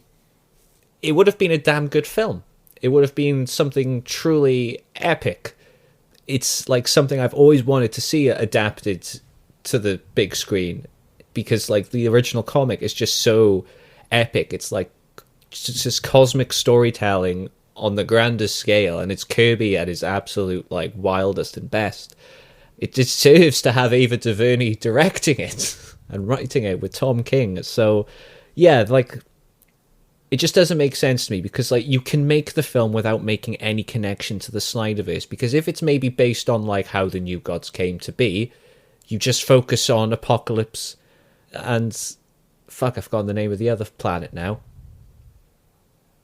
it would have been a damn good film. It would have been something truly epic. It's something I've always wanted to see adapted to the big screen, because the original comic is just so epic. It's just cosmic storytelling on the grandest scale, and it's Kirby at his absolute wildest and best. It just serves to have Ava DuVernay directing it and writing it with Tom King. So yeah, it just doesn't make sense to me, because you can make the film without making any connection to the Snyderverse, because if it's maybe based on how the New Gods came to be, you just focus on Apocalypse and fuck, I've forgotten the name of the other planet now.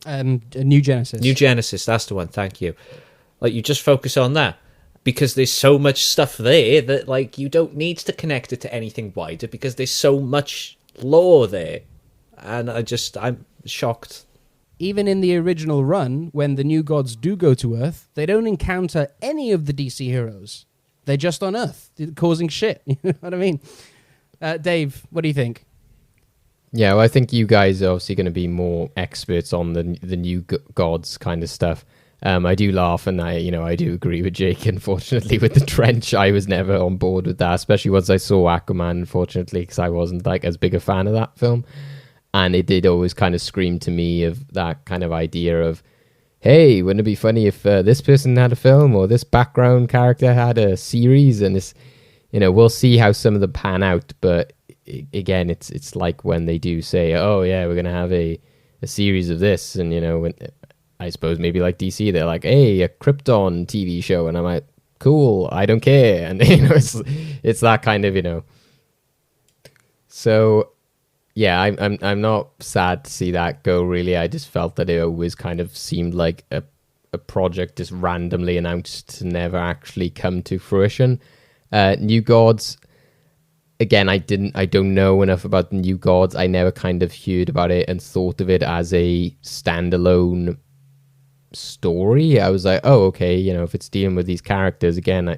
New Genesis. New Genesis, that's the one, thank you. You just focus on that, because there's so much stuff there that you don't need to connect it to anything wider, because there's so much lore there. And I'm shocked. Even in the original run, when the New Gods do go to Earth, they don't encounter any of the DC heroes. They're just on Earth, causing shit. You know what I mean? Dave, what do you think? Yeah, well, I think you guys are obviously going to be more experts on the New Gods kind of stuff. I do laugh, and I do agree with Jake. Unfortunately, with The Trench, I was never on board with that, especially once I saw Aquaman, unfortunately, because I wasn't as big a fan of that film. And it did always kind of scream to me of that kind of idea of, hey, wouldn't it be funny if this person had a film, or this background character had a series? And it's, we'll see how some of them pan out, but again, it's like when they do say, oh yeah, we're gonna have a series of this, and when I suppose maybe DC, they're like, hey, a Krypton TV show, and I'm like, cool, I don't care. And it's that kind of so yeah, I'm not sad to see that go, really. I just felt that it always kind of seemed like a project just randomly announced to never actually come to fruition. New Gods, again, I don't know enough about the New Gods. I never kind of heard about it and thought of it as a standalone story. I was like, oh, okay, if it's dealing with these characters again,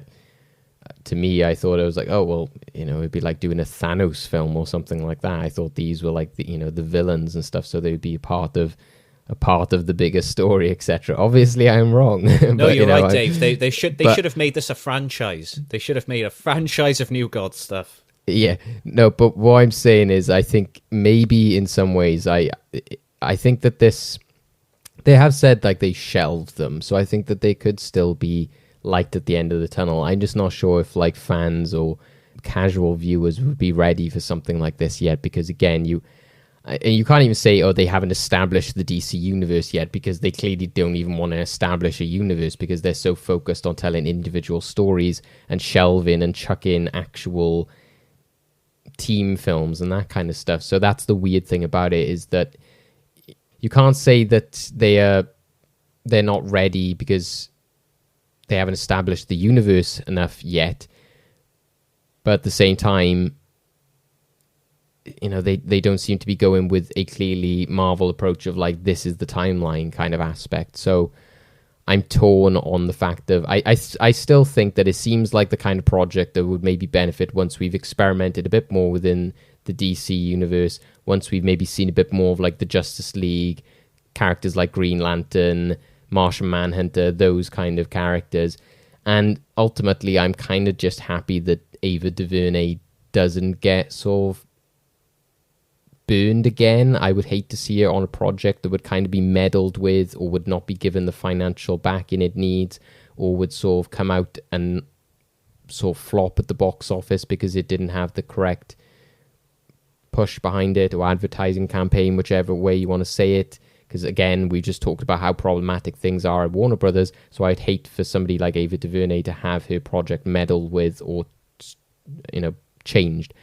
to me, I thought it was like, oh, well, it'd be like doing a Thanos film or something like that. I thought these were like the villains and stuff, so they would be a part of the bigger story, etc. Obviously, I'm wrong. No, you're right, Dave. They should have made this a franchise. They should have made a franchise of New God stuff. Yeah, no, but what I'm saying is, I think maybe in some ways, I think that they have said like they shelved them, so I think that they could still be light at the end of the tunnel. I'm just not sure if like fans or casual viewers would be ready for something like this yet, because again, you can't even say, oh, they haven't established the DC universe yet, because they clearly don't even want to establish a universe, because they're so focused on telling individual stories and shelving and chucking actual team films and that kind of stuff. So that's the weird thing about it, is that you can't say that they're not ready because they haven't established the universe enough yet, but at the same time, they don't seem to be going with a clearly Marvel approach of like, this is the timeline kind of aspect. So I'm torn on the fact of I still think that it seems like the kind of project that would maybe benefit once we've experimented a bit more within the DC universe, once we've maybe seen a bit more of like the Justice League, characters like Green Lantern, Martian Manhunter, those kind of characters. And ultimately, I'm kind of just happy that Ava DuVernay doesn't get sort of burned again. I would hate to see her on a project that would kind of be meddled with, or would not be given the financial backing it needs, or would sort of come out and sort of flop at the box office because it didn't have the correct push behind it, or advertising campaign, whichever way you want to say it. Because again, we just talked about how problematic things are at Warner Brothers, so I'd hate for somebody like Ava DuVernay to have her project meddled with or, changed.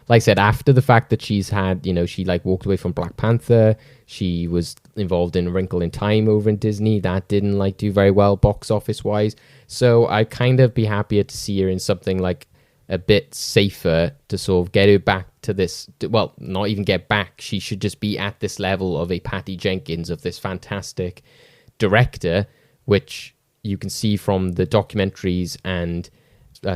Like I said, after the fact that she's had, she like walked away from Black Panther, she was involved in A Wrinkle in Time over in Disney, that didn't like do very well box office wise. So I'd kind of be happier to see her in something like a bit safer to sort of get her back to this, well, not even get back, she should just be at this level of a Patty Jenkins, of this fantastic director, which you can see from the documentaries and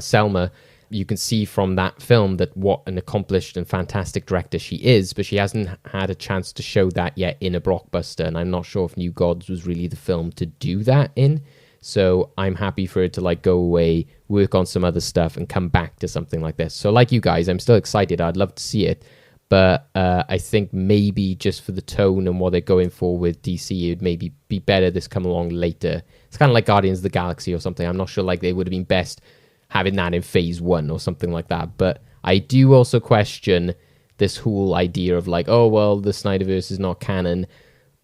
Selma, you can see from that film that what an accomplished and fantastic director she is, but she hasn't had a chance to show that yet in a blockbuster, and I'm not sure if New Gods was really the film to do that in. So I'm happy for her to like go away, work on some other stuff, and come back to something like this. So like you guys, I'm still excited. I'd love to see it. But I think maybe just for the tone and what they're going for with DC, it would maybe be better this come along later. It's kind of like Guardians of the Galaxy or something. I'm not sure like they would have been best having that in phase 1 or something like that. But I do also question this whole idea of like, oh, well, the Snyderverse is not canon,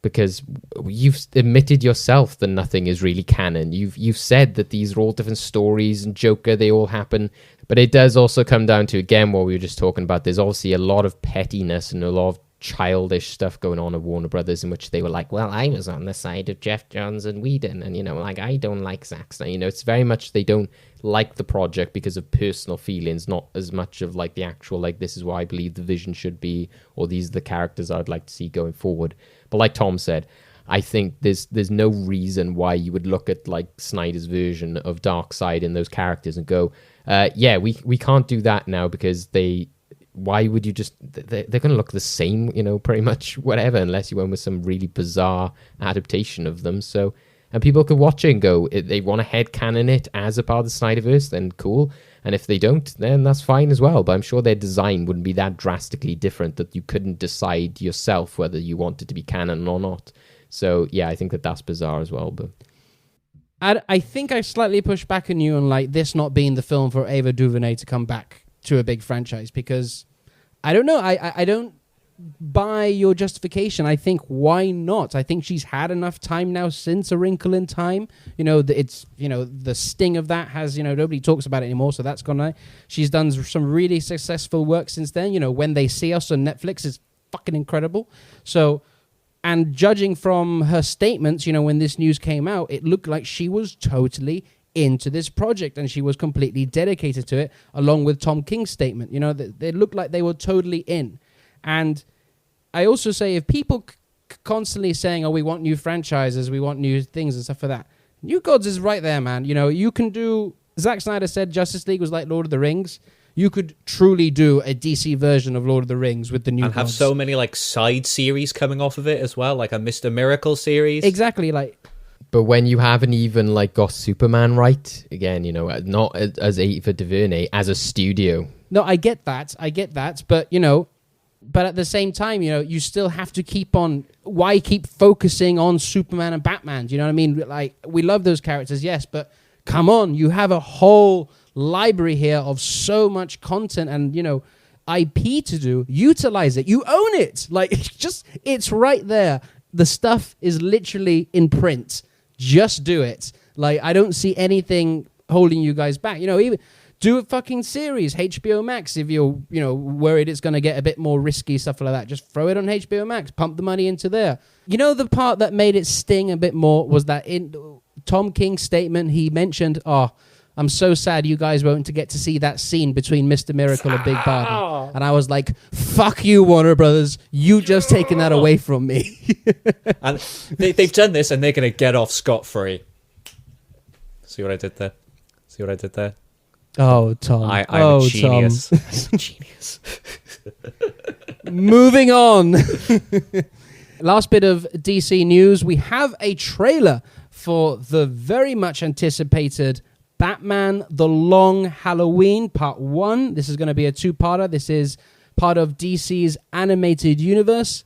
because you've admitted yourself that nothing is really canon. You've said that these are all different stories, and Joker, they all happen. But it does also come down to, again, what we were just talking about. There's obviously a lot of pettiness and a lot of childish stuff going on at Warner Brothers, in which they were like, well, I was on the side of Jeff Johns and Whedon, and, like, I don't like Zack Snyder. It's very much they don't like the project because of personal feelings, not as much of, like, the actual, like, this is what I believe the vision should be, or these are the characters I'd like to see going forward. But like Tom said, I think there's no reason why you would look at like Snyder's version of Darkseid and those characters and go, yeah, we can't do that now, because why would you just, they're going to look the same, pretty much whatever, unless you went with some really bizarre adaptation of them. So, and people could watch it and go, if they want to headcanon it as a part of the Snyderverse, then cool. And if they don't, then that's fine as well. But I'm sure their design wouldn't be that drastically different that you couldn't decide yourself whether you wanted to be canon or not. So, yeah, I think that's bizarre as well. But I think I slightly pushed back on you on like this not being the film for Ava DuVernay to come back to a big franchise, because I don't know. I don't buy your justification. I think, why not? I think she's had enough time now since A Wrinkle in Time. It's the sting of that has, nobody talks about it anymore, so that's gone now. She's done some really successful work since then. When They See Us on Netflix is fucking incredible. So, and judging from her statements, when this news came out, it looked like she was totally into this project and she was completely dedicated to it, along with Tom King's statement. They looked like they were totally in. And I also say, if people constantly saying, "Oh, we want new franchises, we want new things and stuff like that." New Gods is right there, man. You know, you can do. Zack Snyder said Justice League was like Lord of the Rings. You could truly do a DC version of Lord of the Rings with the New and Gods. have so many like side series coming off of it as well, like a Mr. Miracle series. Exactly, like. But when you haven't even like got Superman right, again, you know, not as Ava DuVernay, as a studio. No, I get that, but you know, but at the same time, you know, you still have to keep on. Why keep focusing on Superman and Batman? Do you know what I mean? Like, we love those characters, yes, but come on, you have a whole library here of so much content and, you know, IP to do. Utilize it. You own it. Like, it's right there. The stuff is literally in print. Just do it. Like, I don't see anything holding you guys back. You know, even do a fucking series, HBO Max, if you're, you know, worried it's going to get a bit more risky, stuff like that. Just throw it on HBO Max, pump the money into there. You know, the part that made it sting a bit more was that in Tom King's statement, he mentioned, "Oh, I'm so sad you guys won't get to see that scene between Mr. Miracle and Big Barda." And I was like, fuck you, Warner Brothers. You just taken that away from me. And they've done this and they're going to get off scot-free. See what I did there? Oh, Tom. I'm a genius. Tom. I'm a genius. Moving on. Last bit of DC news. We have a trailer for the very much anticipated Batman The Long Halloween Part 1. This is going to be a two-parter. This is part of DC's animated universe.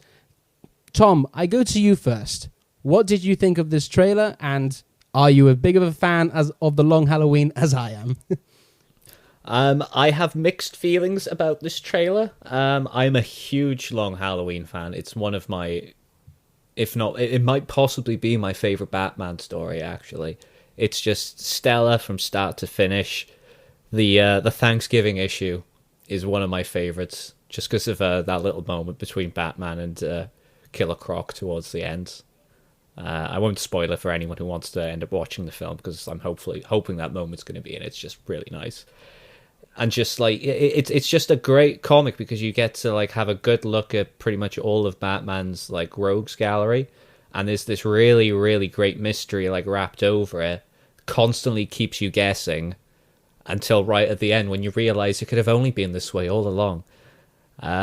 Tom, I go to you first. What did you think of this trailer, and are you as big of a fan of The Long Halloween as I am? I have mixed feelings about this trailer. I'm a huge Long Halloween fan. It's one of my, if not, it might possibly be my favorite Batman story, actually. It's just stellar from start to finish. The Thanksgiving issue is one of my favorites, just because of that little moment between Batman and Killer Croc towards the end. I won't spoil it for anyone who wants to end up watching the film, because I'm hoping that moment's going to be in it. It's just really nice. And just like it's just a great comic, because you get to like have a good look at pretty much all of Batman's like rogues gallery, and there's this really, really great mystery like wrapped over it. Constantly keeps you guessing until right at the end, when you realize it could have only been this way all along.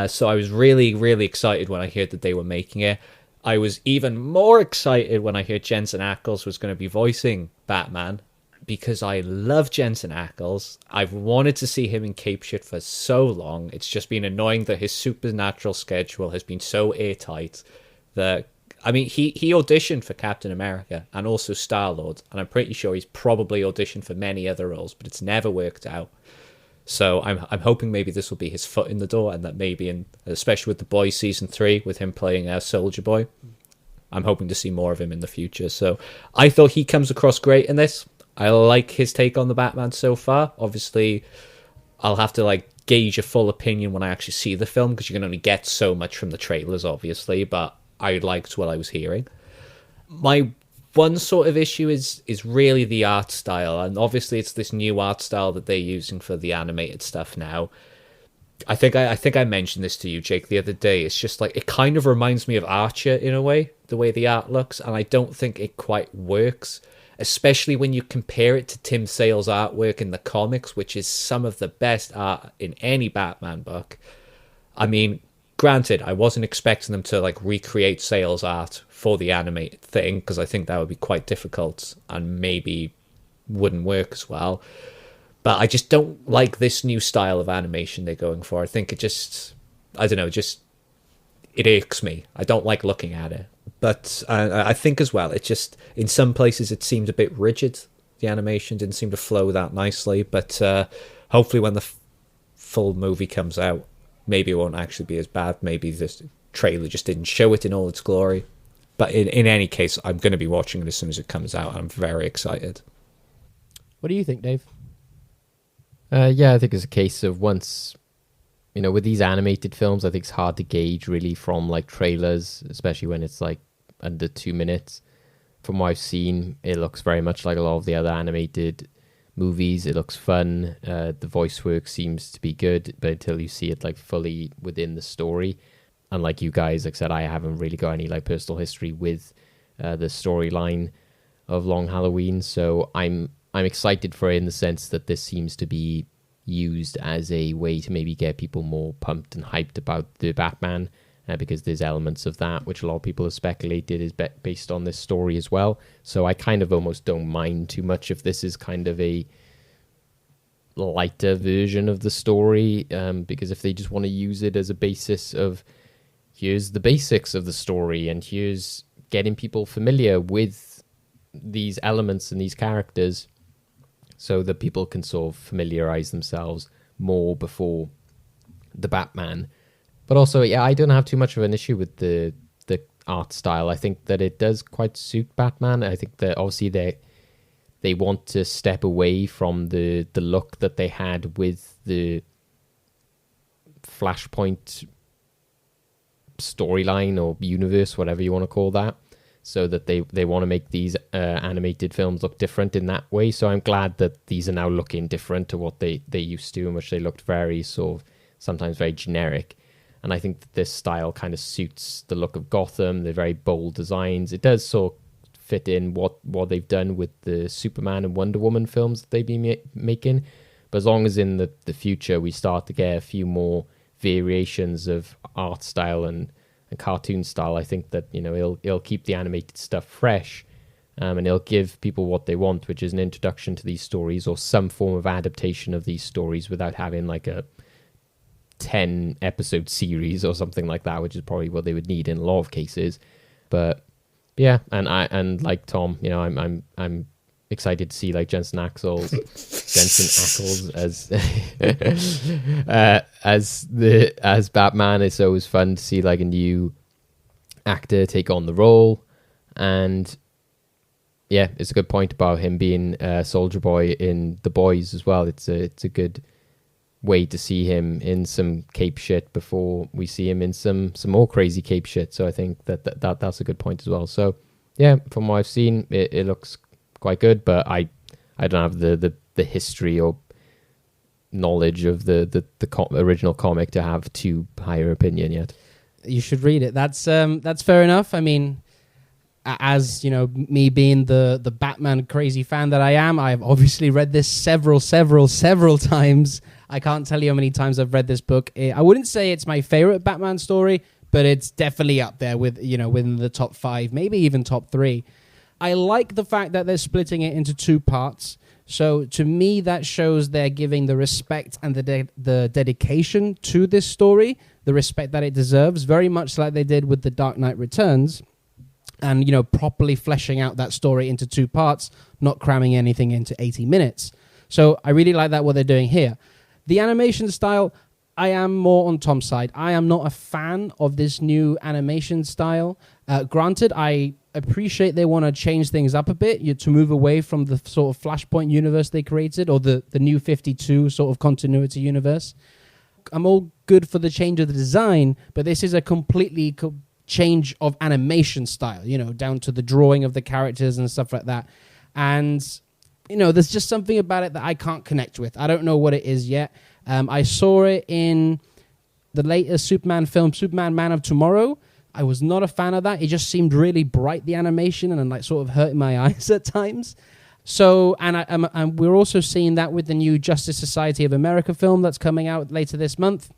So I was really, really excited when I heard that they were making it. I was even more excited when I heard Jensen Ackles was going to be voicing Batman, because I love Jensen Ackles. I've wanted to see him in Cape Shit for so long. It's just been annoying that his supernatural schedule has been so airtight that, I mean, he auditioned for Captain America and also Star-Lord, and I'm pretty sure he's probably auditioned for many other roles, but it's never worked out. So I'm hoping maybe this will be his foot in the door, and that maybe, especially with The Boys Season 3, with him playing Soldier Boy, I'm hoping to see more of him in the future. So I thought he comes across great in this. I like his take on the Batman so far. Obviously, I'll have to like gauge a full opinion when I actually see the film, because you can only get so much from the trailers, obviously, but I liked what I was hearing. My one sort of issue is really the art style, and obviously it's this new art style that they're using for the animated stuff now. I think I mentioned this to you, Jake, the other day. It's just like, it kind of reminds me of Archer in a way, the way the art looks, and I don't think it quite works, especially when you compare it to Tim Sale's artwork in the comics, which is some of the best art in any Batman book. I mean, granted, I wasn't expecting them to like recreate Sale's art for the animated thing, because I think that would be quite difficult and maybe wouldn't work as well. But I just don't like this new style of animation they're going for. I think it just, I don't know, it irks me. I don't like looking at it. But I think as well, it just, in some places it seemed a bit rigid. The animation didn't seem to flow that nicely. But hopefully when the full movie comes out, maybe it won't actually be as bad. Maybe this trailer just didn't show it in all its glory. But in any case, I'm going to be watching it as soon as it comes out. I'm very excited. What do you think, Dave? Yeah, I think it's a case of once, you know, with these animated films, I think it's hard to gauge really from like trailers, especially when it's like under 2 minutes. From what I've seen, it looks very much like a lot of the other animated movies. It looks fun. The voice work seems to be good, but until you see it like fully within the story, unlike you guys, like I said, I haven't really got any like personal history with the storyline of Long Halloween, so I'm excited for it in the sense that this seems to be used as a way to maybe get people more pumped and hyped about the Batman, because there's elements of that which a lot of people have speculated is based on this story as well. So I kind of almost don't mind too much if this is kind of a lighter version of the story, because if they just want to use it as a basis of here's the basics of the story and here's getting people familiar with these elements and these characters so that people can sort of familiarize themselves more before the Batman. But also, yeah, I don't have too much of an issue with the art style. I think that it does quite suit Batman. I think that obviously they want to step away from the look that they had with the Flashpoint storyline or universe, whatever you want to call that, so that they want to make these animated films look different in that way. So I'm glad that these are now looking different to what they used to, in which they looked very sort of sometimes very generic. And I think that this style kind of suits the look of Gotham. They're very bold designs. It does sort of fit in what they've done with the Superman and Wonder Woman films that they've been making. But as long as in the future we start to get a few more variations of art style and cartoon style, I think that, you know, it'll keep the animated stuff fresh, and it'll give people what they want, which is an introduction to these stories or some form of adaptation of these stories without having like a 10 episode series or something like that, which is probably what they would need in a lot of cases. But yeah, and like Tom, you know, I'm excited to see like Jensen Ackles as Batman. It's always fun to see like a new actor take on the role, and yeah, it's a good point about him being Soldier Boy in The Boys as well. It's a good way to see him in some cape shit before we see him in some more crazy cape shit. So I think that's a good point as well. So yeah, from what I've seen, it looks quite good, but I don't have the history or knowledge of the original comic to have too higher opinion yet. You should read it. That's fair enough. I mean, as you know, me being the Batman crazy fan that I am, I've obviously read this several times. I can't tell you how many times I've read this book. I wouldn't say it's my favorite Batman story, but it's definitely up there with, you know, within the top 5, maybe even top 3. I like the fact that they're splitting it into 2 parts. So to me, that shows they're giving the respect and the dedication to this story, the respect that it deserves, very much like they did with The Dark Knight Returns. And, you know, properly fleshing out that story into 2 parts, not cramming anything into 80 minutes. So I really like that, what they're doing here. The animation style, I am more on Tom's side. I am not a fan of this new animation style. Granted, I appreciate they want to change things up a bit, to move away from the sort of Flashpoint universe they created, or the new 52 sort of continuity universe. I'm all good for the change of the design, but this is a completely change of animation style, you know, down to the drawing of the characters and stuff like that. And, you know, there's just something about it that I can't connect with. I don't know what it is yet. I saw it in the latest Superman film, Superman Man of Tomorrow. I was not a fan of that. It just seemed really bright, the animation, and like sort of hurting my eyes at times. So, and we're also seeing that with the new Justice Society of America film that's coming out later this month.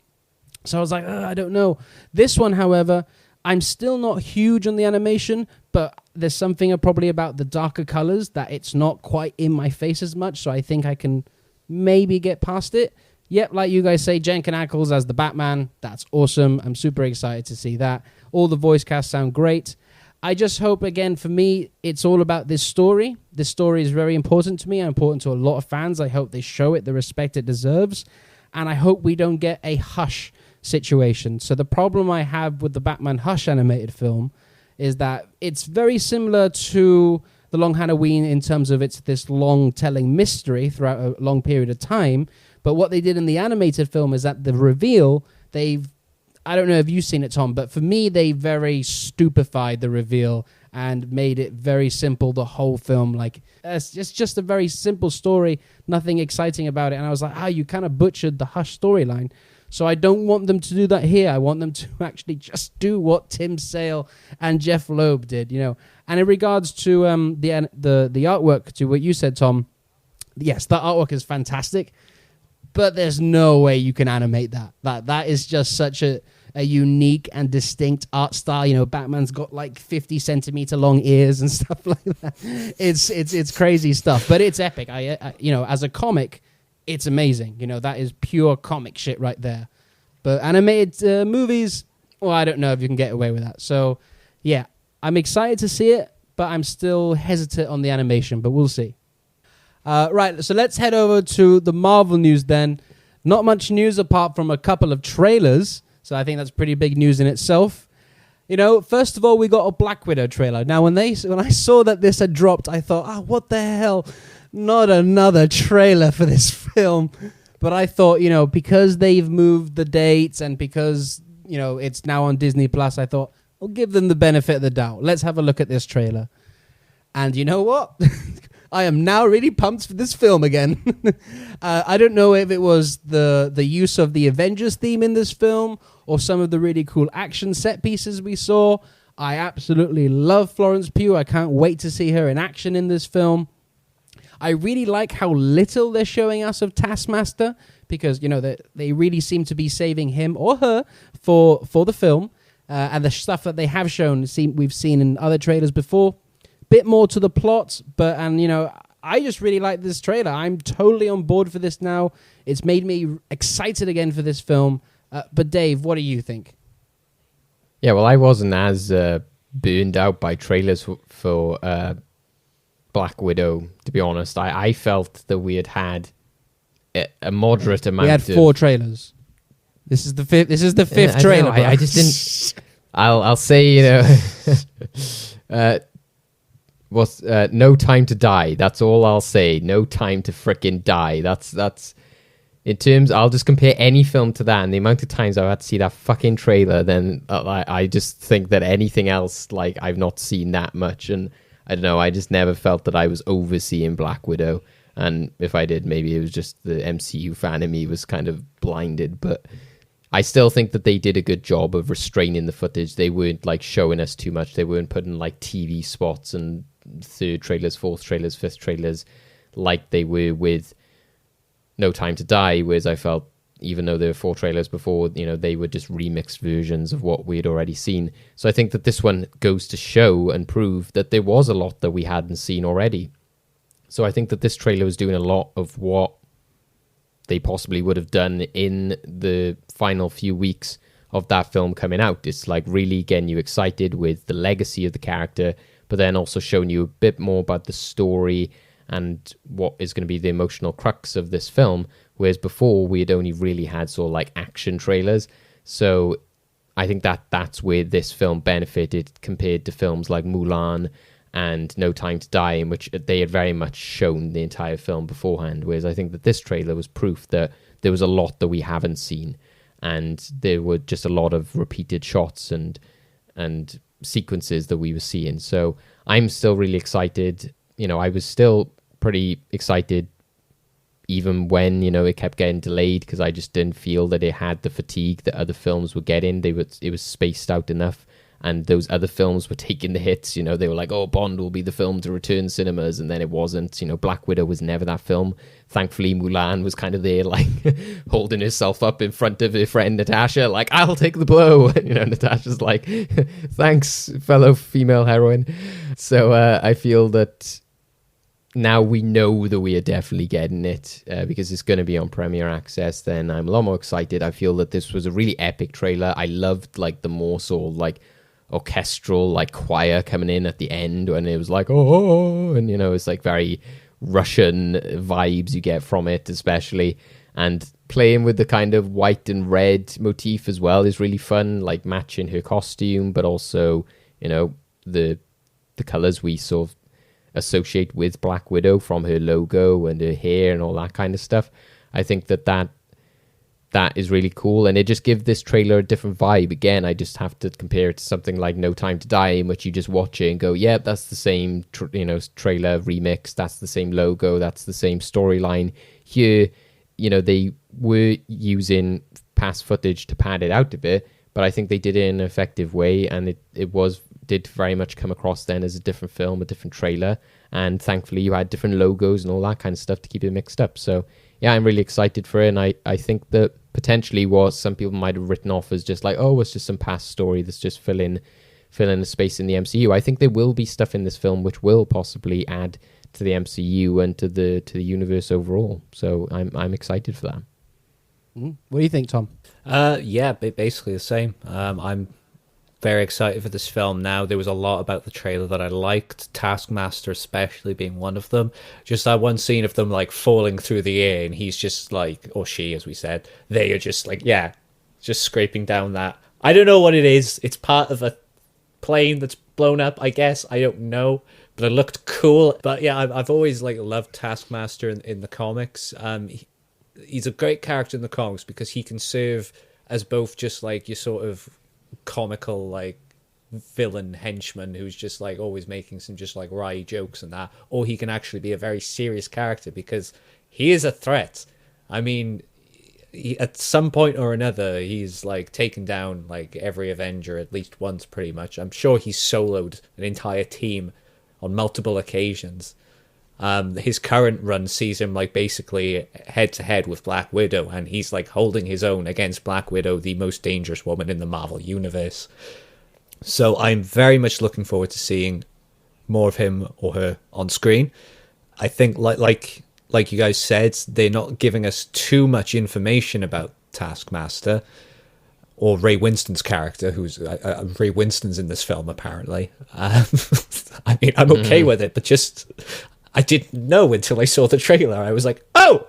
So I was like, I don't know. This one, however, I'm still not huge on the animation, but there's something probably about the darker colors that it's not quite in my face as much, so I think I can maybe get past it. Yep, like you guys say, Jensen Ackles as the Batman, that's awesome. I'm super excited to see that. All the voice casts sound great. I just hope, again, for me, it's all about this story. This story is very important to me, important to a lot of fans. I hope they show it the respect it deserves, and I hope we don't get a Hush situation. So the problem I have with the Batman Hush animated film is that it's very similar to The Long Halloween in terms of it's this long telling mystery throughout a long period of time. But what they did in the animated film is that the reveal, I don't know if you've seen it, Tom, but for me, they very stupefied the reveal and made it very simple, the whole film. Like, it's just a very simple story, nothing exciting about it. And I was like, you kind of butchered the Hush storyline. So I don't want them to do that here. I want them to actually just do what Tim Sale and Jeff Loeb did, And in regards to the artwork, to what you said, Tom, yes, that artwork is fantastic, but there's no way you can animate that. That is just such a unique and distinct art style. Batman's got like 50 centimeter long ears and stuff like that. It's crazy stuff, but it's epic. I as a comic, it's amazing. That is pure comic shit right there. But animated movies, well, I don't know if you can get away with that. So yeah, I'm excited to see it, but I'm still hesitant on the animation, but we'll see. Right, so let's head over to the Marvel news then. Not much news apart from a couple of trailers. So I think that's pretty big news in itself. First of all, we got a Black Widow trailer. Now, when I saw that this had dropped, I thought, what the hell? Not another trailer for this film. But I thought, because they've moved the dates and because, it's now on Disney Plus, I thought, I'll give them the benefit of the doubt. Let's have a look at this trailer. And you know what? I am now really pumped for this film again. I don't know if it was the use of the Avengers theme in this film or some of the really cool action set pieces we saw. I absolutely love Florence Pugh. I can't wait to see her in action in this film. I really like how little they're showing us of Taskmaster because, they really seem to be saving him or her for the film. And the stuff that they have shown, we've seen in other trailers before. Bit more to the plot, but I just really like this trailer. I'm totally on board for this now. It's made me excited again for this film. But Dave, what do you think? Yeah, well, I wasn't as burned out by trailers for Black Widow, to be honest. I felt that we had a moderate amount. We had 4 trailers. This is the fifth. This is the fifth trailer. I just didn't. I'll say was No Time to Die. That's all I'll say. No Time to frickin' Die. That's in terms. I'll just compare any film to that, and the amount of times I've had to see that fucking trailer. Then I just think that anything else, like, I've not seen that much, and I don't know. I just never felt that I was overseeing Black Widow, and if I did, maybe it was just the MCU fan in me was kind of blinded. But I still think that they did a good job of restraining the footage. They weren't like showing us too much. They weren't putting like TV spots and third trailers, fourth trailers, fifth trailers like they were with No Time to Die, whereas I felt, even though there were 4 trailers before, they were just remixed versions of what we had already seen. So I think that this one goes to show and prove that there was a lot that we hadn't seen already. So I think that this trailer was doing a lot of what they possibly would have done in the final few weeks of that film coming out. It's like really getting you excited with the legacy of the character, but then also showing you a bit more about the story and what is going to be the emotional crux of this film, whereas before we had only really had sort of like action trailers. So I think that's where this film benefited compared to films like Mulan and No Time to Die, in which they had very much shown the entire film beforehand, whereas I think that this trailer was proof that there was a lot that we haven't seen, and there were just a lot of repeated shots and sequences that we were seeing. So I'm still really excited. I was still pretty excited even when, it kept getting delayed, because I just didn't feel that it had the fatigue that other films were getting. It was spaced out enough, and those other films were taking the hits. They were like, oh, Bond will be the film to return cinemas, and then it wasn't. Black Widow was never that film. Thankfully, Mulan was kind of there, like, holding herself up in front of her friend Natasha, like, I'll take the blow. Natasha's like, thanks, fellow female heroine. So I feel that now we know that we are definitely getting it, because it's going to be on Premiere Access. Then I'm a lot more excited. I feel that this was a really epic trailer. I loved, like, the more sort of, like, orchestral, like, choir coming in at the end, when it was like, oh, and it's like very Russian vibes you get from it, especially, and playing with the kind of white and red motif as well is really fun, like matching her costume, but also the colors we sort of associate with Black Widow from her logo and her hair and all that kind of stuff. I think that is really cool, and it just gives this trailer a different vibe. Again, I just have to compare it to something like No Time to Die, in which you just watch it and go, yeah, that's the same trailer remix, that's the same logo, that's the same storyline. Here, they were using past footage to pad it out a bit, but I think they did it in an effective way, and it did very much come across then as a different film, a different trailer, and thankfully you had different logos and all that kind of stuff to keep it mixed up. So yeah, I'm really excited for it, and I think that potentially what some people might have written off as just like, oh, it's just some past story that's just fill in a space in the MCU. I think there will be stuff in this film which will possibly add to the MCU and to the universe overall. So I'm excited for that. What do you think, Tom? Yeah, basically the same. I'm very excited for this film now. There was a lot about the trailer that I liked, Taskmaster especially being one of them. Just that one scene of them like falling through the air, and he's just like, or she, as we said, they are just like, yeah, just scraping down that. I don't know what it is. It's part of a plane that's blown up, I guess. I don't know, but it looked cool. But yeah, I've always like loved Taskmaster in the comics. He's a great character in the comics because he can serve as both just like your sort of comical like villain henchman who's just like always making some just like wry jokes and that, or he can actually be a very serious character because he is a threat. I mean, at some point or another, he's like taken down like every Avenger at least once, pretty much. I'm sure he's soloed an entire team on multiple occasions. His current run sees him like basically head to head with Black Widow, and he's like holding his own against Black Widow, the most dangerous woman in the Marvel universe. So I'm very much looking forward to seeing more of him or her on screen. I think like you guys said, they're not giving us too much information about Taskmaster or Ray Winston's character, who's Ray Winston's in this film apparently. I mean, I'm okay with it, but just I didn't know until I saw the trailer. I was like, oh,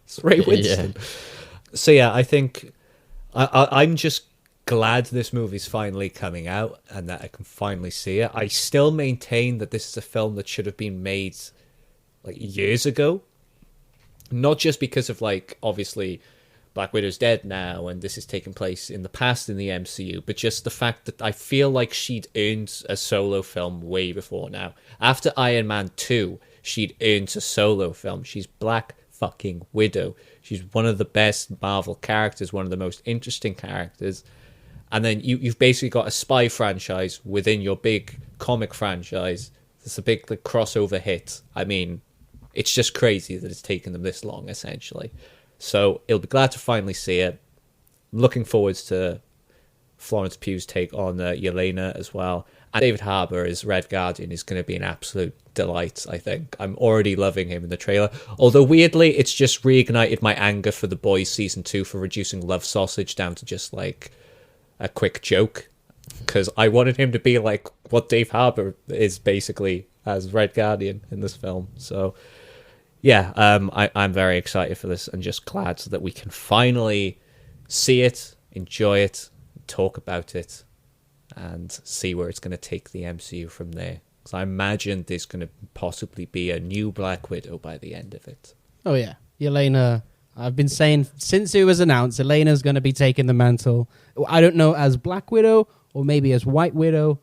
it's Ray Winston. Yeah. So yeah, I think I'm just glad this movie's finally coming out and that I can finally see it. I still maintain that this is a film that should have been made like years ago. Not just because of like, obviously, Black Widow's dead now and this is taking place in the past in the MCU, but just the fact that I feel like she'd earned a solo film way before now. After Iron Man 2, she'd earned a solo film. She's Black fucking Widow. She's one of the best Marvel characters, one of the most interesting characters. And then you've basically got a spy franchise within your big comic franchise. It's a big like, crossover hit. I mean, it's just crazy that it's taken them this long, essentially. So it'll be glad to finally see it. I'm looking forward to Florence Pugh's take on Yelena as well. And David Harbour as Red Guardian is going to be an absolute delight, I think. I'm already loving him in the trailer. Although, weirdly, it's just reignited my anger for The Boys Season 2 for reducing Love Sausage down to just, like, a quick joke. Because I wanted him to be like what Dave Harbour is, basically, as Red Guardian in this film. So yeah, I'm very excited for this and just glad that we can finally see it, enjoy it, talk about it, and see where it's going to take the MCU from there. Because I imagine there's going to possibly be a new Black Widow by the end of it. Oh yeah, Yelena. I've been saying since it was announced, Yelena's going to be taking the mantle. I don't know, as Black Widow or maybe as White Widow.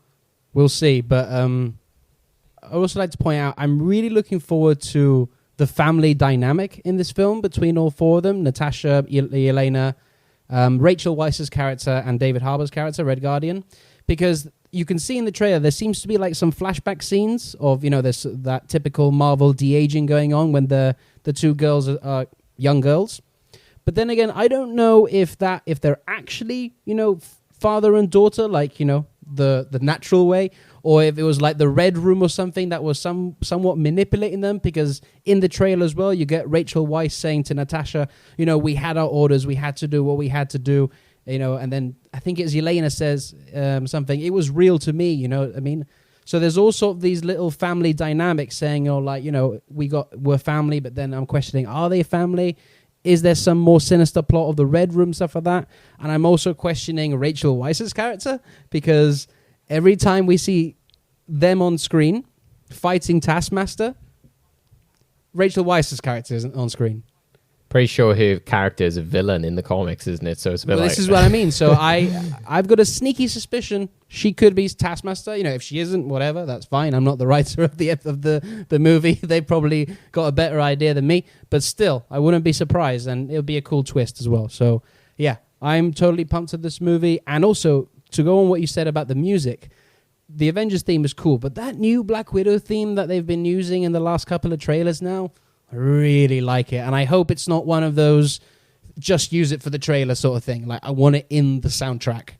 We'll see. But I also like to point out, I'm really looking forward to the family dynamic in this film between all four of them, Natasha, Yelena, Rachel Weisz's character, and David Harbour's character, Red Guardian, because you can see in the trailer there seems to be like some flashback scenes of, you know, this that typical Marvel de-aging going on when the two girls are young girls. But then again, I don't know if they're actually, you know, father and daughter, like, you know, the natural way, or if it was like the Red Room or something that was somewhat manipulating them, because in the trailer as well, you get Rachel Weisz saying to Natasha, you know, we had our orders, we had to do what we had to do, you know, and then I think it's Yelena says something, it was real to me, you know what I mean? So there's all sort of these little family dynamics saying, oh, like, you know, we're family, but then I'm questioning, are they family? Is there some more sinister plot of the Red Room, stuff like that? And I'm also questioning Rachel Weisz's character, because every time we see them on screen fighting Taskmaster, Rachel Weisz's character isn't on screen. Pretty sure her character is a villain in the comics, isn't it? So it's a bit this is what I mean. So I've got a sneaky suspicion she could be Taskmaster. You know, if she isn't, whatever, that's fine. I'm not the writer of the movie. They probably got a better idea than me. But still, I wouldn't be surprised, and it would be a cool twist as well. So Yeah, I'm totally pumped to this movie. And also, to go on what you said about the music, the Avengers theme is cool, but that new Black Widow theme that they've been using in the last couple of trailers now, I really like it. And I hope it's not one of those just use it for the trailer sort of thing. Like, I want it in the soundtrack.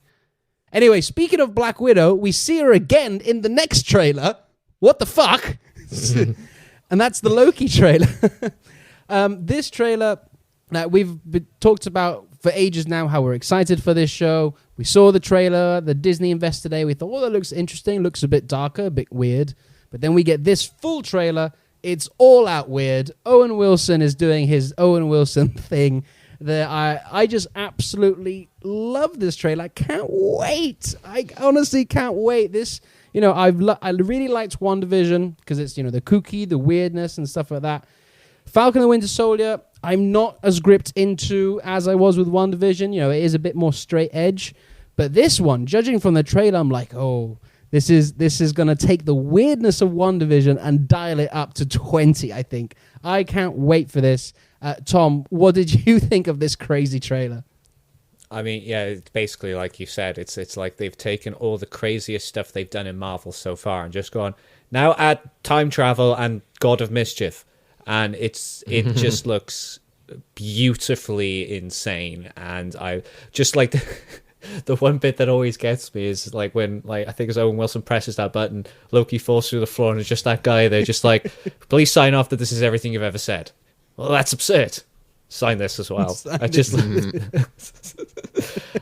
Anyway, speaking of Black Widow, we see her again in the next trailer. What the fuck? And that's the Loki trailer. This trailer that we've talked about for ages now, how we're excited for this show. We saw the trailer, the Disney Investor Day. We thought, oh, that looks interesting. Looks a bit darker, a bit weird. But then we get this full trailer. It's all out weird. Owen Wilson is doing his Owen Wilson thing. I just absolutely love this trailer. I can't wait. I honestly can't wait. This, I really liked WandaVision because it's, the kooky, the weirdness and stuff like that. Falcon and the Winter Soldier, I'm not as gripped into as I was with WandaVision. It is a bit more straight edge. But this one, judging from the trailer, I'm like, oh, this is going to take the weirdness of WandaVision and dial it up to 20, I think. I can't wait for this. Tom, what did you think of this crazy trailer? I mean, yeah, it's basically like you said. It's like they've taken all the craziest stuff they've done in Marvel so far and just gone, now add time travel and God of Mischief. And it just looks beautifully insane. And I just like the one bit that always gets me is like when, like, I think it's Owen Wilson presses that button, Loki falls through the floor, and it's just that guy there just like, please sign off that this is everything you've ever said. Well, that's absurd. Sign this as well.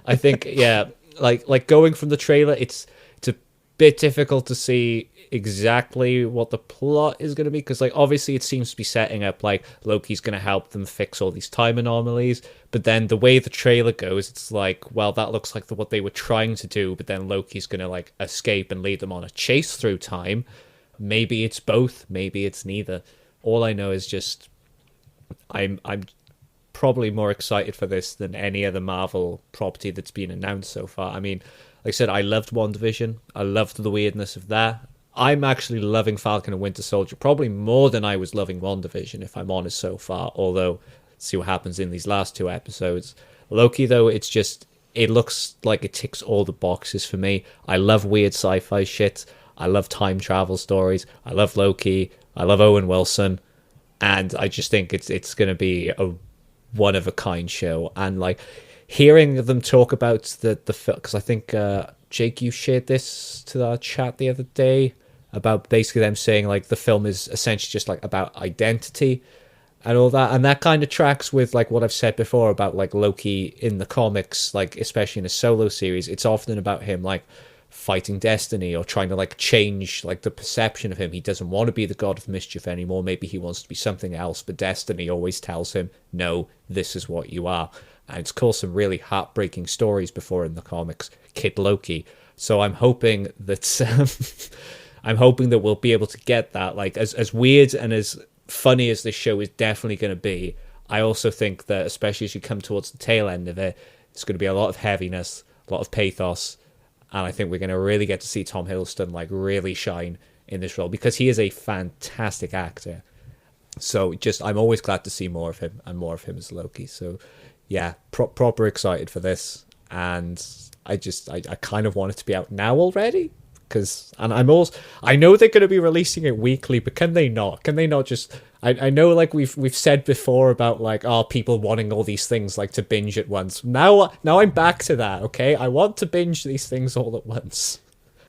I think, yeah, like going from the trailer, it's a bit difficult to see exactly what the plot is going to be, because like obviously it seems to be setting up like Loki's going to help them fix all these time anomalies, but then the way the trailer goes, it's like, well, that looks like what they were trying to do, but then Loki's going to like escape and lead them on a chase through time. Maybe it's both, maybe it's neither. All I know is just I'm probably more excited for this than any other Marvel property that's been announced so far. I mean, like I said, I loved WandaVision. I loved the weirdness of that. I'm actually loving Falcon and Winter Soldier probably more than I was loving WandaVision, if I'm honest, so far. Although, see what happens in these last two episodes. Loki, though, it looks like it ticks all the boxes for me. I love weird sci-fi shit. I love time travel stories. I love Loki. I love Owen Wilson. And I just think it's going to be a one-of-a-kind show. And, like, hearing them talk about the film, because I think, Jake, you shared this to our chat the other day, about basically them saying, like, the film is essentially just, like, about identity and all that. And that kind of tracks with, like, what I've said before about, like, Loki in the comics, like, especially in a solo series. It's often about him, like, fighting destiny or trying to, like, change, like, the perception of him. He doesn't want to be the God of Mischief anymore. Maybe he wants to be something else, but destiny always tells him, no, this is what you are. And it's caused some really heartbreaking stories before in the comics. Kid Loki. So I'm hoping that we'll be able to get that. Like, as weird and as funny as this show is definitely going to be, I also think that especially as you come towards the tail end of it, it's going to be a lot of heaviness, a lot of pathos, and I think we're going to really get to see Tom Hiddleston like really shine in this role, because he is a fantastic actor. So I'm always glad to see more of him and more of him as Loki. So yeah, proper excited for this, and I kind of want it to be out now already, I know they're going to be releasing it weekly, but can they not? Can they not just? I know, like we've said before about like people wanting all these things like to binge at once. Now I'm back to that. Okay, I want to binge these things all at once.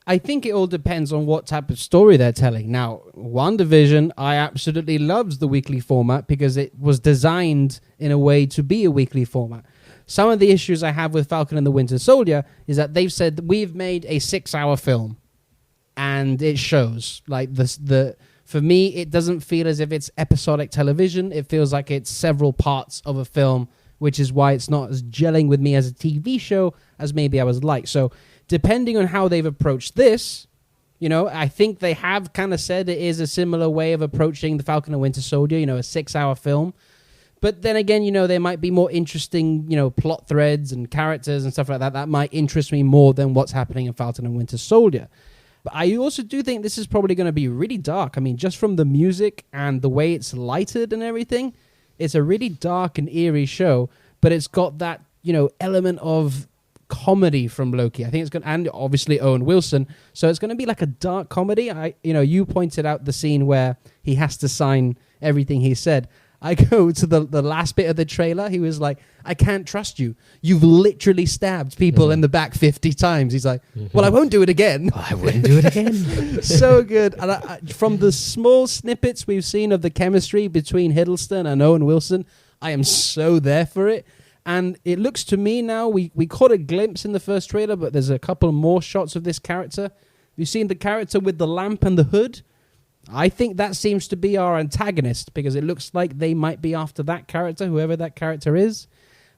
I think it all depends on what type of story they're telling. Now, WandaVision, I absolutely loved the weekly format because it was designed in a way to be a weekly format. Some of the issues I have with Falcon and the Winter Soldier is that they've said that we've made a 6-hour film, and it shows. Like for me, it doesn't feel as if it's episodic television. It feels like it's several parts of a film, which is why it's not as gelling with me as a TV show as maybe I was like. So depending on how they've approached this, I think they have kind of said it is a similar way of approaching the Falcon and Winter Soldier, a 6-hour film. But then again, there might be more interesting, plot threads and characters and stuff like that. That might interest me more than what's happening in Falcon and Winter Soldier. But I also do think this is probably going to be really dark. I mean, just from the music and the way it's lighted and everything, it's a really dark and eerie show, but it's got that element of comedy from Loki. I think it's going, and obviously Owen Wilson. So it's going to be like a dark comedy. You pointed out the scene where he has to sign everything he said. I go to the last bit of the trailer. He was like, "I can't trust you. You've literally stabbed people in the back 50 times." He's like, "Well, I won't do it again." I wouldn't do it again. So good. And from the small snippets we've seen of the chemistry between Hiddleston and Owen Wilson, I am so there for it. And it looks to me now, we caught a glimpse in the first trailer, but there's a couple more shots of this character. You've seen the character with the lamp and the hood. I think that seems to be our antagonist, because it looks like they might be after that character, whoever that character is.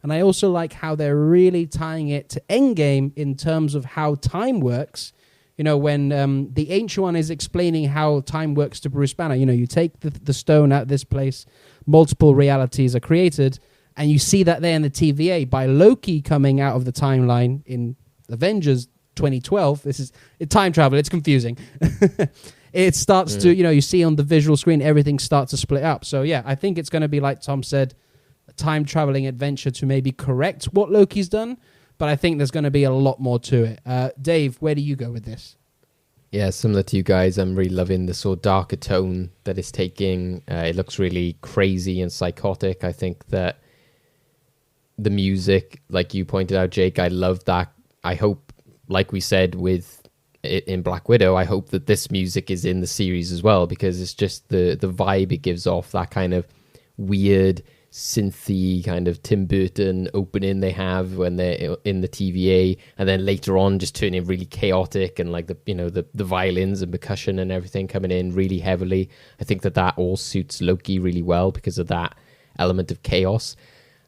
And I also like how they're really tying it to Endgame in terms of how time works. When the Ancient One is explaining how time works to Bruce Banner, you take the stone out of this place, multiple realities are created, and you see that there in the TVA by Loki coming out of the timeline in Avengers 2012. This is time travel. It's confusing. It starts to, you see on the visual screen, everything starts to split up. So, yeah, I think it's going to be, like Tom said, a time-traveling adventure to maybe correct what Loki's done. But I think there's going to be a lot more to it. Dave, where do you go with this? Yeah, similar to you guys, I'm really loving the sort of darker tone that it's taking. It looks really crazy and psychotic. I think that the music, like you pointed out, Jake, I love that. I hope, like we said with in Black Widow, I hope that this music is in the series as well, because it's just the vibe it gives off, that kind of weird synthy kind of Tim Burton opening they have when they're in the TVA, and then later on just turning really chaotic, and like the violins and percussion and everything coming in really heavily. I think that all suits Loki really well because of that element of chaos.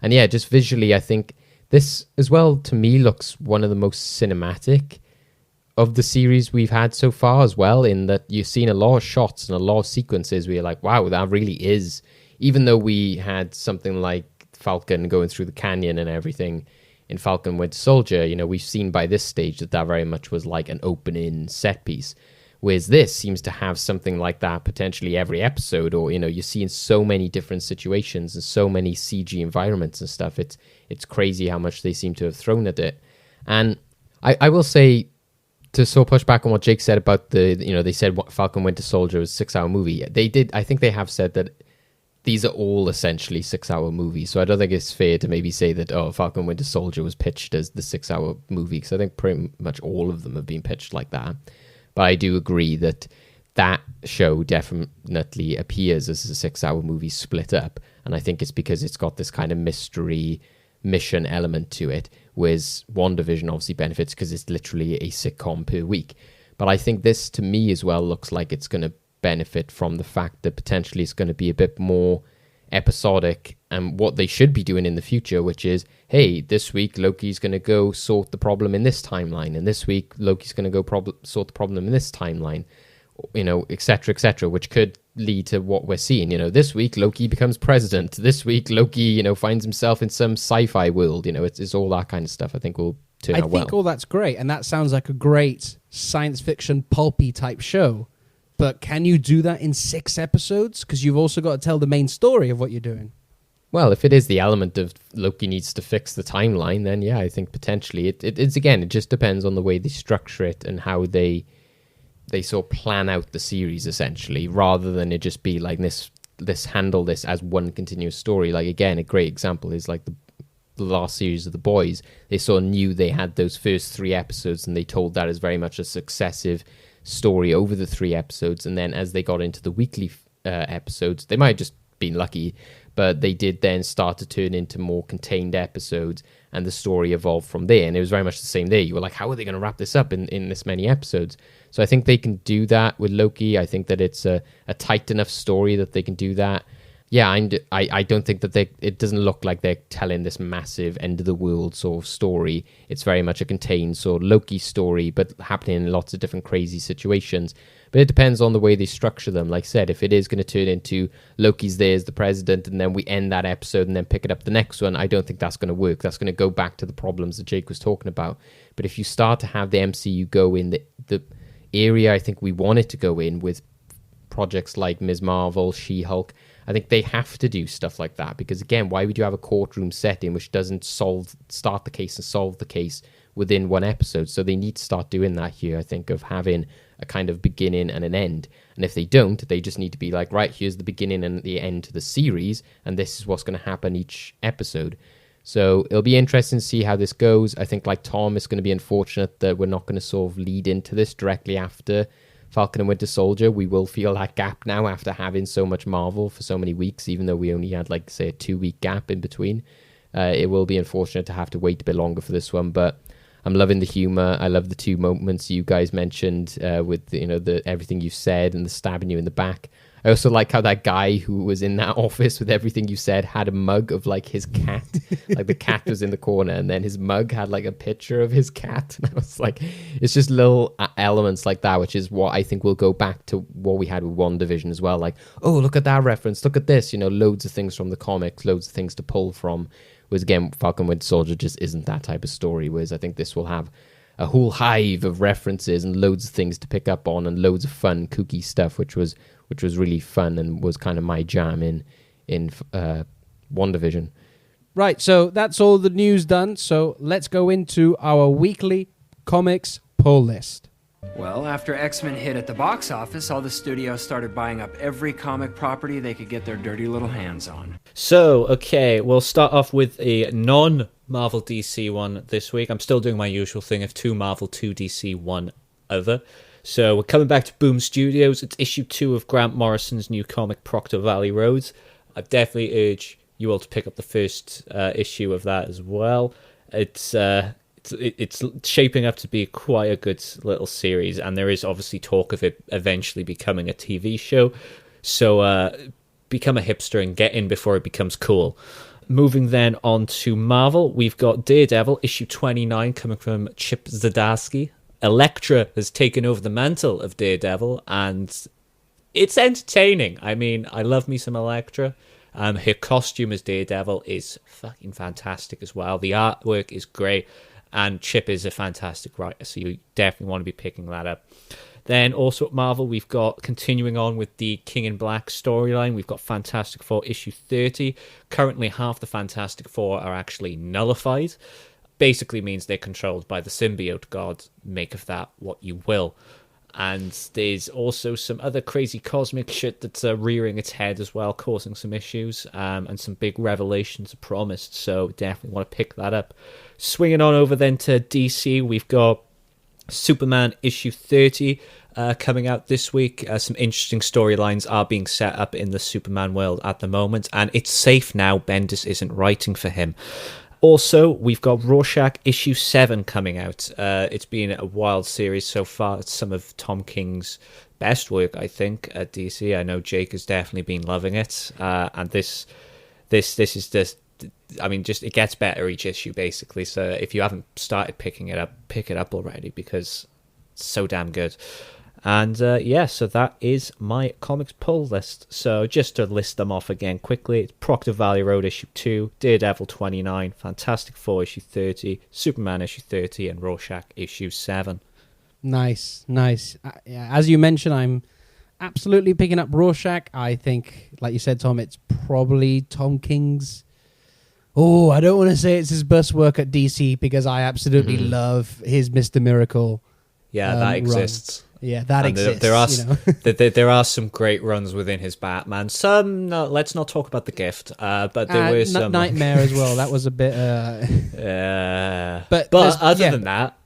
And yeah, just visually, I think this as well to me looks one of the most cinematic of the series we've had so far as well, in that you've seen a lot of shots and a lot of sequences where you're like, wow, that really is, even though we had something like Falcon going through the canyon and everything in Falcon Winter Soldier, we've seen by this stage that very much was like an opening set piece. Whereas this seems to have something like that potentially every episode, or, you're seeing so many different situations and so many CG environments and stuff. It's crazy how much they seem to have thrown at it. And I will say, to sort of push back on what Jake said about they said Falcon Winter Soldier was a 6-hour movie. They did. I think they have said that these are all essentially 6-hour movies. So I don't think it's fair to maybe say that, Falcon Winter Soldier was pitched as the 6-hour movie, because I think pretty much all of them have been pitched like that. But I do agree that show definitely appears as a 6-hour movie split up. And I think it's because it's got this kind of mystery mission element to it, whereas WandaVision obviously benefits because it's literally a sitcom per week. But I think this, to me as well, looks like it's going to benefit from the fact that potentially it's going to be a bit more episodic, and what they should be doing in the future, which is, hey, this week Loki's going to go sort the problem in this timeline, and this week Loki's going to go sort the problem in this timeline, etc., which could lead to what we're seeing. This week Loki becomes president. This week Loki, finds himself in some sci-fi world. It's all that kind of stuff. I think will turn out well. I think all that's great, and that sounds like a great science fiction pulpy type show. But can you do that in 6 episodes? Because you've also got to tell the main story of what you're doing. Well, if it is the element of Loki needs to fix the timeline, then yeah, I think potentially it's again, it just depends on the way they structure it and how they sort of plan out the series, essentially, rather than it just be like handle this as one continuous story. Like, again, a great example is like the last series of The Boys. They sort of knew they had those first 3 episodes, and they told that as very much a successive story over the 3 episodes. And then as they got into the weekly episodes, they might have just been lucky, but they did then start to turn into more contained episodes, and the story evolved from there. And it was very much the same there. You were like, how are they going to wrap this up in this many episodes? So I think they can do that with Loki. I think that it's a tight enough story that they can do that. Yeah, I don't think that it doesn't look like they're telling this massive end of the world sort of story. It's very much a contained sort of Loki story, but happening in lots of different crazy situations. But it depends on the way they structure them. Like I said, if it is going to turn into Loki's there as the president, and then we end that episode and then pick it up the next one, I don't think that's going to work. That's going to go back to the problems that Jake was talking about. But if you start to have the MCU go in the area I think we want it to go in, with projects like Ms. Marvel, She-Hulk, I think they have to do stuff like that because, again, why would you have a courtroom setting which doesn't start the case and solve the case within one episode? So they need to start doing that here, I think, of having a kind of beginning and an end. And if they don't, they just need to be like, right, here's the beginning and the end to the series, and this is what's going to happen each episode. So it'll be interesting to see how this goes. I think, like Tom, it's going to be unfortunate that we're not going to sort of lead into this directly after Falcon and Winter Soldier. We will feel that gap now after having so much Marvel for so many weeks, even though we only had, like, say, a 2-week gap in between. It will be unfortunate to have to wait a bit longer for this one, but I'm loving the humor. I love the 2 moments you guys mentioned with the everything you said and the stabbing you in the back. I also like how that guy who was in that office with everything you said had a mug of, like, his cat. Like, the cat was in the corner, and then his mug had, like, a picture of his cat. And I was like, it's just little elements like that, which is what I think will go back to what we had with WandaVision as well. Like, oh, look at that reference. Look at this. Loads of things from the comics, loads of things to pull from. Whereas, again, Falcon Winter Soldier just isn't that type of story. Whereas I think this will have a whole hive of references and loads of things to pick up on and loads of fun, kooky stuff, which was really fun and was kind of my jam in WandaVision. Right, so that's all the news done. So let's go into our weekly comics pull list. Well, after X-Men hit at the box office, all the studios started buying up every comic property they could get their dirty little hands on. So, okay, we'll start off with a non-Marvel DC one this week. I'm still doing my usual thing of 2 Marvel, 2 DC, 1 other. So we're coming back to Boom Studios. It's issue 2 of Grant Morrison's new comic, Proctor Valley Road. I definitely urge you all to pick up the first issue of that as well. It's shaping up to be quite a good little series, and there is obviously talk of it eventually becoming a TV show. So become a hipster and get in before it becomes cool. Moving then on to Marvel, we've got Daredevil, issue 29, coming from Chip Zdarsky. Elektra has taken over the mantle of Daredevil, and it's entertaining. I mean, I love me some Elektra. Her costume as Daredevil is fucking fantastic as well. The artwork is great, and Chip is a fantastic writer, so you definitely want to be picking that up. Then also at Marvel, we've got, continuing on with the King in Black storyline, we've got Fantastic Four issue 30. Currently, half the Fantastic Four are actually nullified. Basically means they're controlled by the symbiote god. Make of that what you will. And there's also some other crazy cosmic shit that's rearing its head as well, causing some issues, and some big revelations are promised, so definitely want to pick that up. Swinging on over then to DC, we've got Superman issue 30 coming out this week. Some interesting storylines are being set up in the Superman world at the moment, and it's safe now Bendis isn't writing for him. Also, we've got Rorschach issue 7 coming out. It's been a wild series so far. It's some of Tom King's best work, I think, at DC. I know Jake has definitely been loving it. And this is just, I mean, just it gets better each issue, basically. So if you haven't started picking it up, pick it up already, because it's so damn good. And so that is my comics pull list. So just to list them off again quickly, it's Proctor Valley Road issue 2, Daredevil 29, Fantastic Four issue 30, Superman issue 30, and Rorschach issue 7. Nice. As you mentioned, I'm absolutely picking up Rorschach. I think, like you said, Tom, it's probably Tom King's... Oh, I don't want to say it's his best work at DC, because I absolutely love his Mr. Miracle. Yeah, that exists. Run. Yeah, that and exists. There are some great runs within his Batman. Some, no, let's not talk about The Gift. But there were some Nightmare as well. That was a bit. But other than that,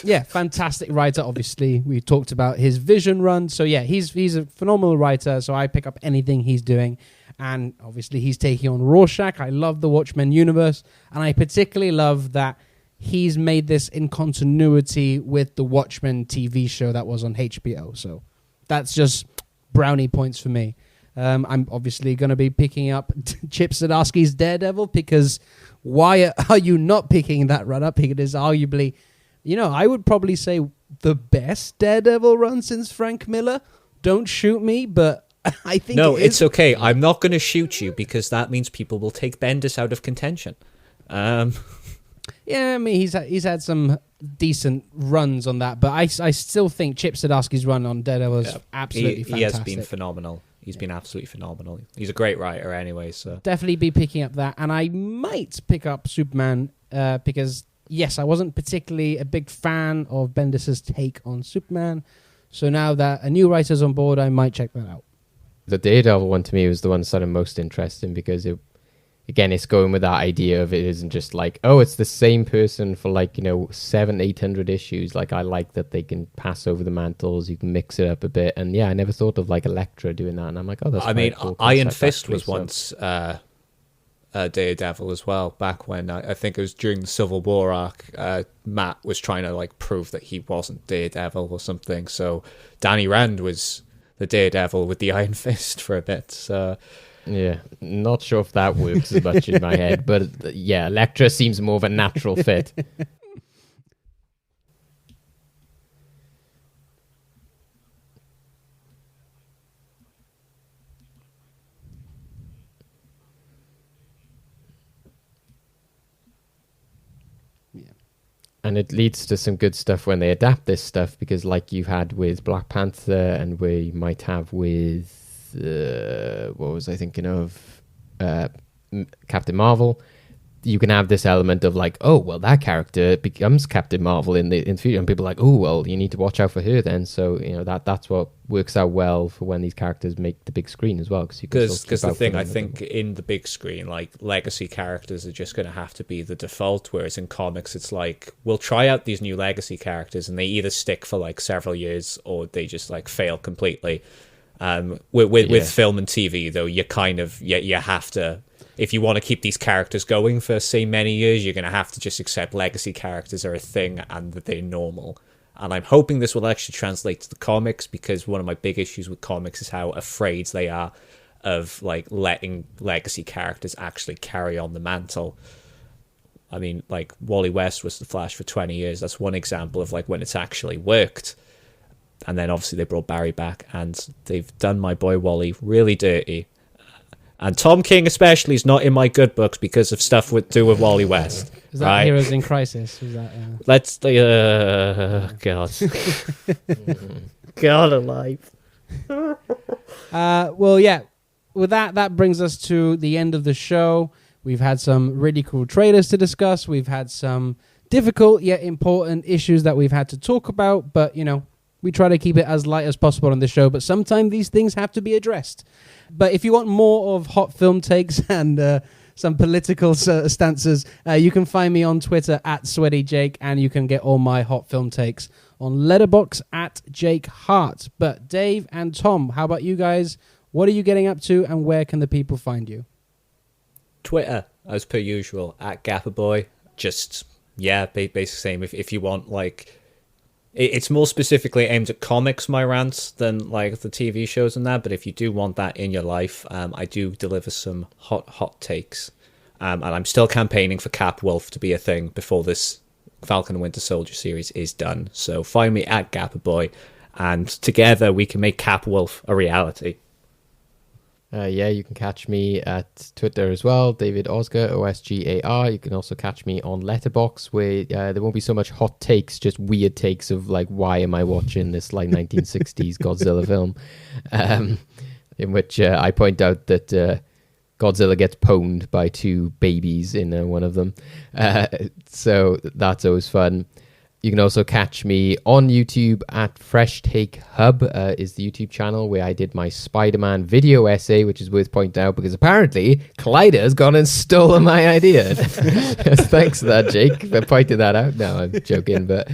yeah, fantastic writer. Obviously, we talked about his Vision run. So yeah, he's a phenomenal writer. So I pick up anything he's doing, and obviously he's taking on Rorschach. I love the Watchmen universe, and I particularly love that he's made this in continuity with the Watchmen TV show that was on HBO. So that's just brownie points for me. I'm obviously going to be picking up Chip Zdarsky's Daredevil, because why are you not picking that run up? It is arguably, I would probably say the best Daredevil run since Frank Miller. Don't shoot me, but I think it's okay. I'm not going to shoot you, because that means people will take Bendis out of contention. Yeah, I mean, he's had some decent runs on that, but I still think Chip Zdarsky's run on Daredevil is absolutely fantastic. He has been phenomenal. He's been absolutely phenomenal. He's a great writer anyway, so... Definitely be picking up that, and I might pick up Superman because, yes, I wasn't particularly a big fan of Bendis' take on Superman, so now that a new writer's on board, I might check that out. The Daredevil one to me was the one that sounded most interesting because it's going with that idea of it isn't just like, oh, it's the same person for 700-800 issues. Like, I like that they can pass over the mantles, you can mix it up a bit, and I never thought of Elektra doing that, and I'm like, oh, that's cool Iron concept, Fist actually, was once Daredevil as well, back when I think it was during the Civil War arc. Matt was trying to prove that he wasn't Daredevil or something, so Danny Rand was the Daredevil with the Iron Fist for a bit, so... Yeah, not sure if that works as much in my head, but yeah, Elektra seems more of a natural fit. And it leads to some good stuff when they adapt this stuff, because like you had with Black Panther and where you might have with what was I thinking of? Captain Marvel. You can have this element of oh, well, that character becomes Captain Marvel in the future, and people are like, oh, well, you need to watch out for her then. So that's what works out well for when these characters make the big screen as well, because the thing I think in the big screen, legacy characters are just going to have to be the default, whereas in comics it's we'll try out these new legacy characters and they either stick for several years or they just fail completely. With film and TV though, you kind of you have to, if you want to keep these characters going for say many years, you're going to have to just accept legacy characters are a thing and that they're normal. And I'm hoping this will actually translate to the comics, because one of my big issues with comics is how afraid they are of letting legacy characters actually carry on the mantle. I mean, Wally West was the Flash for 20 years. That's one example of when it's actually worked. And then obviously they brought Barry back, and they've done my boy Wally really dirty. And Tom King especially is not in my good books because of stuff to do with Wally West. Is that right? Heroes in Crisis? Was that, Let's God. God alive. Well, yeah. With that brings us to the end of the show. We've had some really cool trailers to discuss. We've had some difficult yet important issues that we've had to talk about, but we try to keep it as light as possible on the show, but sometimes these things have to be addressed. But if you want more of hot film takes and some political stances, you can find me on Twitter at SweatyJake, and you can get all my hot film takes on Letterboxd at Jake Hart. But Dave and Tom, how about you guys? What are you getting up to, and where can the people find you? Twitter, as per usual, at Gapperboy. Just, basically same. If you want, it's more specifically aimed at comics, my rants, than the TV shows and that. But if you do want that in your life, I do deliver some hot takes. And I'm still campaigning for Cap Wolf to be a thing before this Falcon and Winter Soldier series is done. So find me at Gapperboy, and together we can make Cap Wolf a reality. You can catch me at Twitter as well, David Osgar, Osgar. You can also catch me on Letterboxd, where there won't be so much hot takes, just weird takes of why am I watching this 1960s Godzilla film, in which I point out that Godzilla gets pwned by two babies in one of them. So that's always fun. You can also catch me on YouTube at Fresh Take Hub, is the YouTube channel where I did my Spider-Man video essay, which is worth pointing out because apparently Collider's gone and stolen my idea. Thanks for that, Jake, for pointing that out. No, I'm joking, but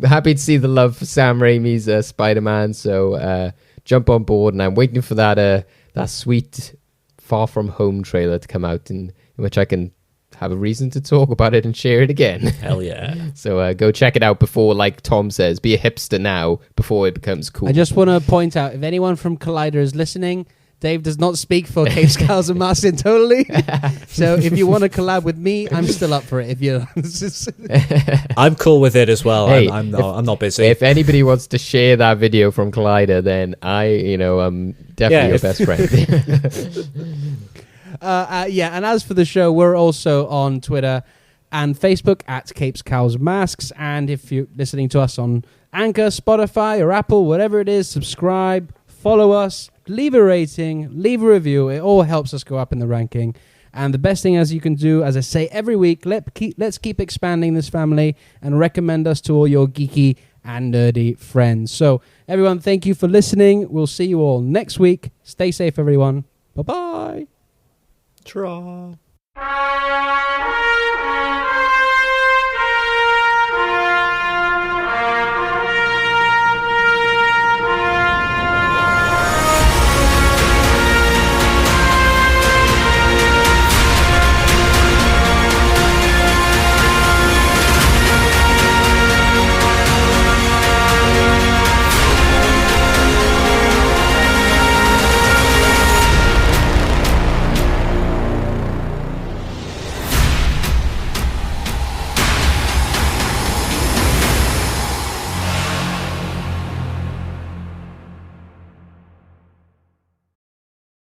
happy to see the love for Sam Raimi's Spider-Man, so jump on board, and I'm waiting for that sweet Far From Home trailer to come out in which I can have a reason to talk about it and share it again. Hell yeah. So go check it out before, like Tom says, be a hipster now before it becomes cool. I just want to point out, if anyone from Collider is listening, Dave does not speak for Cape Skulls and Martin totally. So if you want to collab with me, I'm still up for it. If you, I'm cool with it as well. Hey, I'm not busy. If anybody wants to share that video from Collider, then I'm definitely your best friend. And as for the show, we're also on Twitter and Facebook at Capes, Cows, Masks. And if you're listening to us on Anchor, Spotify, or Apple, whatever it is, subscribe, follow us, leave a rating, leave a review. It all helps us go up in the ranking. And the best thing as you can do, as I say every week, let's keep expanding this family and recommend us to all your geeky and nerdy friends. So, everyone, thank you for listening. We'll see you all next week. Stay safe, everyone. Bye-bye. Tra.